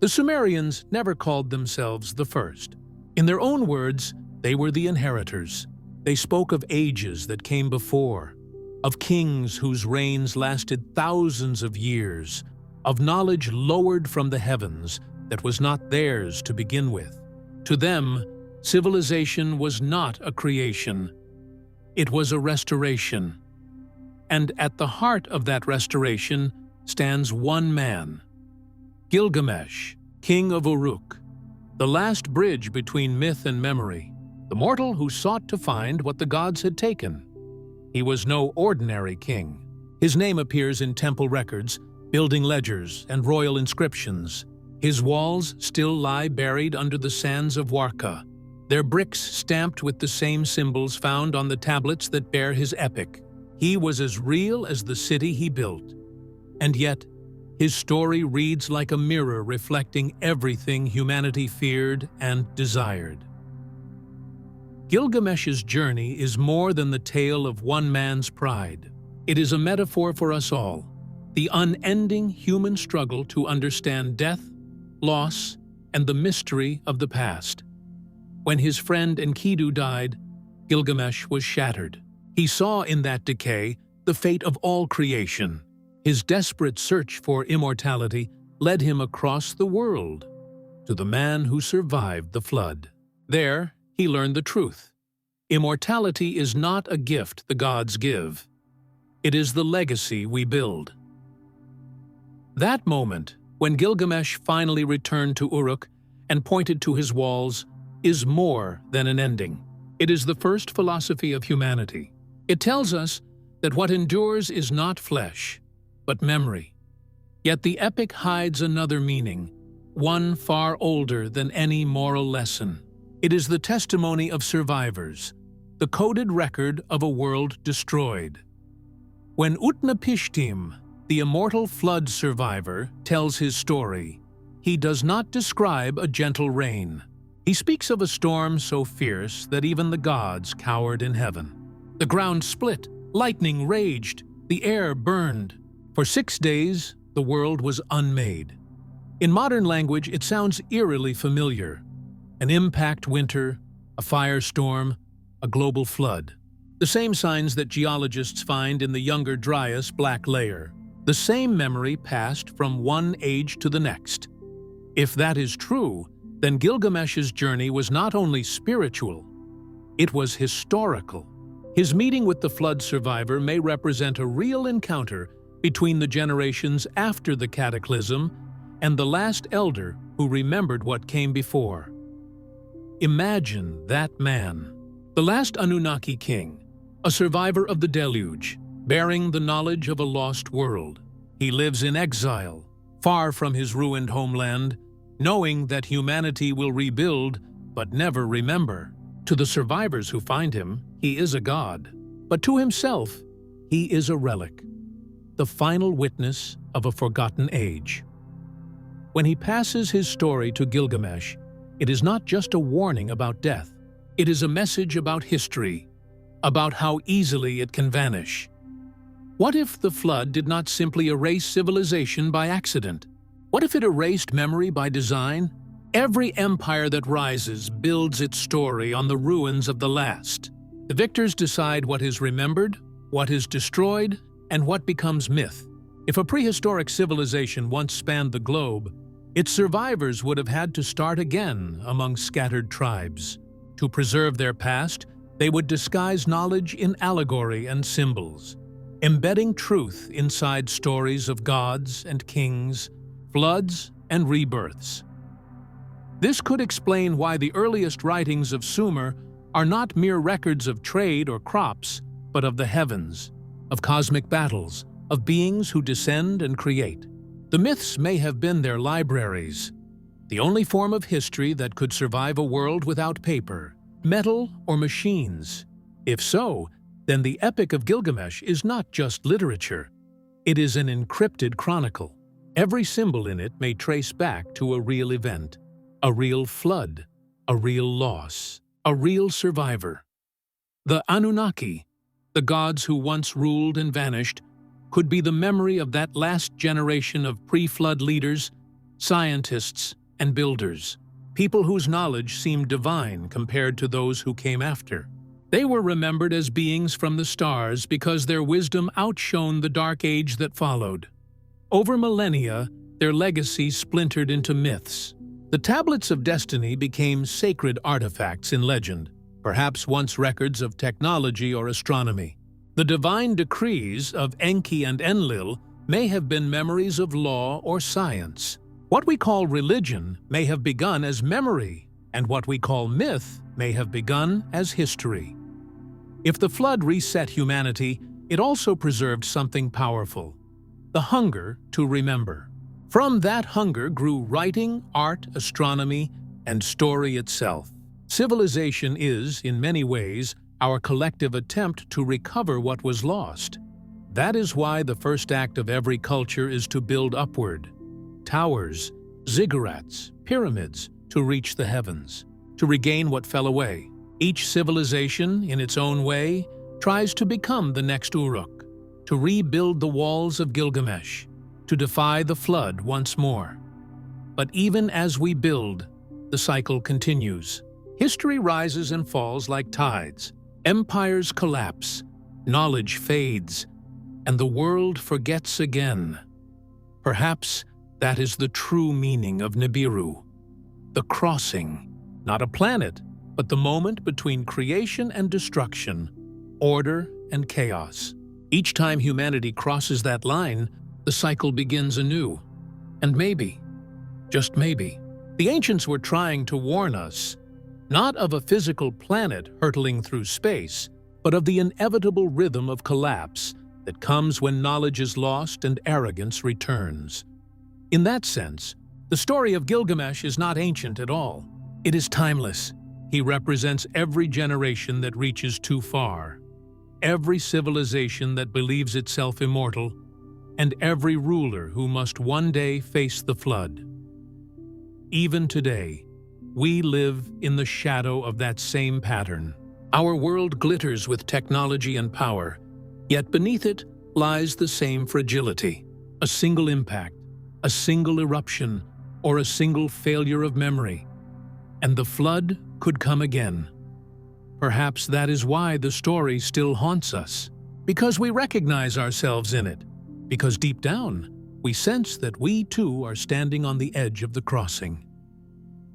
The Sumerians never called themselves the first. In their own words, they were the inheritors. They spoke of ages that came before, of kings whose reigns lasted thousands of years, of knowledge lowered from the heavens that was not theirs to begin with. To them, civilization was not a creation. It was a restoration. And at the heart of that restoration stands one man, Gilgamesh, king of Uruk, the last bridge between myth and memory, the mortal who sought to find what the gods had taken. He was no ordinary king. His name appears in temple records, building ledgers, and royal inscriptions. His walls still lie buried under the sands of Warka, their bricks stamped with the same symbols found on the tablets that bear his epic. He was as real as the city he built. And yet, his story reads like a mirror reflecting everything humanity feared and desired. Gilgamesh's journey is more than the tale of one man's pride. It is a metaphor for us all, the unending human struggle to understand death, loss, and the mystery of the past. When his friend Enkidu died, Gilgamesh was shattered. He saw in that decay the fate of all creation. His desperate search for immortality led him across the world to the man who survived the flood. There, he learned the truth. Immortality is not a gift the gods give. It is the legacy we build. That moment, when Gilgamesh finally returned to Uruk and pointed to his walls, is more than an ending. It is the first philosophy of humanity. It tells us that what endures is not flesh, but memory. Yet the epic hides another meaning, one far older than any moral lesson. It is the testimony of survivors, the coded record of a world destroyed. When Utnapishtim, the immortal flood survivor, tells his story, he does not describe a gentle rain. He speaks of a storm so fierce that even the gods cowered in heaven. The ground split, lightning raged, the air burned. For 6 days, the world was unmade. In modern language, it sounds eerily familiar. An impact winter, a firestorm, a global flood. The same signs that geologists find in the Younger Dryas black layer. The same memory passed from one age to the next. If that is true, then Gilgamesh's journey was not only spiritual, it was historical. His meeting with the flood survivor may represent a real encounter between the generations after the Cataclysm and the last elder who remembered what came before. Imagine that man, the last Anunnaki king, a survivor of the deluge, bearing the knowledge of a lost world. He lives in exile, far from his ruined homeland, knowing that humanity will rebuild but never remember. To the survivors who find him, he is a god. But to himself, he is a relic, the final witness of a forgotten age. When he passes his story to Gilgamesh, it is not just a warning about death. It is a message about history, about how easily it can vanish. What if the flood did not simply erase civilization by accident? What if it erased memory by design? Every empire that rises builds its story on the ruins of the last. The victors decide what is remembered, what is destroyed, and what becomes myth. If a prehistoric civilization once spanned the globe, its survivors would have had to start again among scattered tribes. To preserve their past, they would disguise knowledge in allegory and symbols, embedding truth inside stories of gods and kings, floods and rebirths. This could explain why the earliest writings of Sumer are not mere records of trade or crops, but of the heavens, of cosmic battles, of beings who descend and create. The myths may have been their libraries, the only form of history that could survive a world without paper, metal, or machines. If so, then the Epic of Gilgamesh is not just literature. It is an encrypted chronicle. Every symbol in it may trace back to a real event, a real flood, a real loss, a real survivor. The Anunnaki, the gods who once ruled and vanished, could be the memory of that last generation of pre-flood leaders, scientists, and builders, people whose knowledge seemed divine compared to those who came after. They were remembered as beings from the stars because their wisdom outshone the dark age that followed. Over millennia, their legacy splintered into myths. The tablets of destiny became sacred artifacts in legend, perhaps once records of technology or astronomy. The divine decrees of Enki and Enlil may have been memories of law or science. What we call religion may have begun as memory, and what we call myth may have begun as history. If the flood reset humanity, it also preserved something powerful: the hunger to remember. From that hunger grew writing, art, astronomy, and story itself. Civilization is, in many ways, our collective attempt to recover what was lost. That is why the first act of every culture is to build upward. Towers, ziggurats, pyramids, to reach the heavens, to regain what fell away. Each civilization, in its own way, tries to become the next Uruk, to rebuild the walls of Gilgamesh, to defy the flood once more. But even as we build, the cycle continues. History rises and falls like tides. Empires collapse, knowledge fades, and the world forgets again. Perhaps that is the true meaning of Nibiru, the crossing, not a planet, but the moment between creation and destruction, order and chaos. Each time humanity crosses that line, the cycle begins anew. And maybe, just maybe, the ancients were trying to warn us, not of a physical planet hurtling through space, but of the inevitable rhythm of collapse that comes when knowledge is lost and arrogance returns. In that sense, the story of Gilgamesh is not ancient at all. It is timeless. He represents every generation that reaches too far. every civilization that believes itself immortal, and every ruler who must one day face the flood. Even today, we live in the shadow of that same pattern. Our world glitters with technology and power, yet beneath it lies the same fragility. A single impact, a single eruption, or a single failure of memory, and the flood could come again. Perhaps that is why the story still haunts us, because we recognize ourselves in it, because deep down, we sense that we too are standing on the edge of the crossing.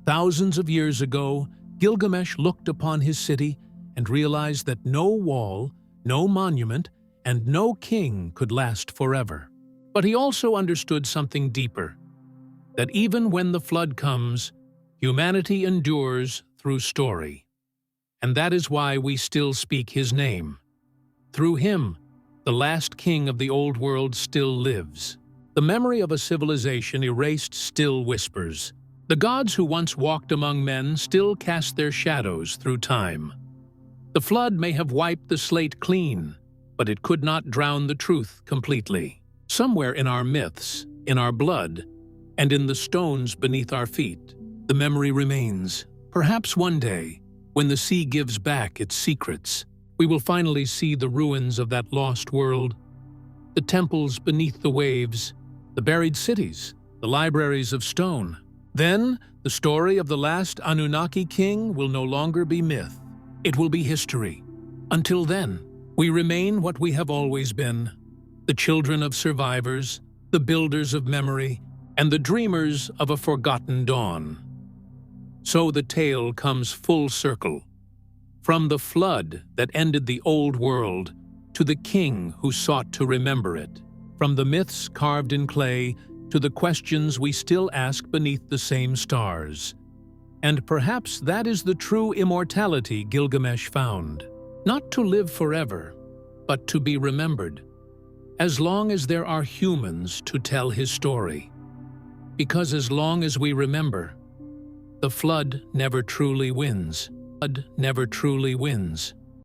Thousands of years ago, Gilgamesh looked upon his city and realized that no wall, no monument, and no king could last forever. But he also understood something deeper, that even when the flood comes, humanity endures through story. And that is why we still speak his name. Through him, the last king of the old world still lives. The memory of a civilization erased still whispers. The gods who once walked among men still cast their shadows through time. The flood may have wiped the slate clean, but it could not drown the truth completely. Somewhere in our myths, in our blood, and in the stones beneath our feet, the memory remains. Perhaps one day, when the sea gives back its secrets, we will finally see the ruins of that lost world, the temples beneath the waves, the buried cities, the libraries of stone. Then, the story of the last Anunnaki king will no longer be myth. It will be history. Until then, we remain what we have always been, the children of survivors, the builders of memory, and the dreamers of a forgotten dawn. So the tale comes full circle, from the flood that ended the old world to the king who sought to remember it, from the myths carved in clay to the questions we still ask beneath the same stars. And perhaps that is the true immortality Gilgamesh found. Not to live forever, but to be remembered, as long as there are humans to tell his story. Because as long as we remember, the flood never truly wins. Flood never truly wins.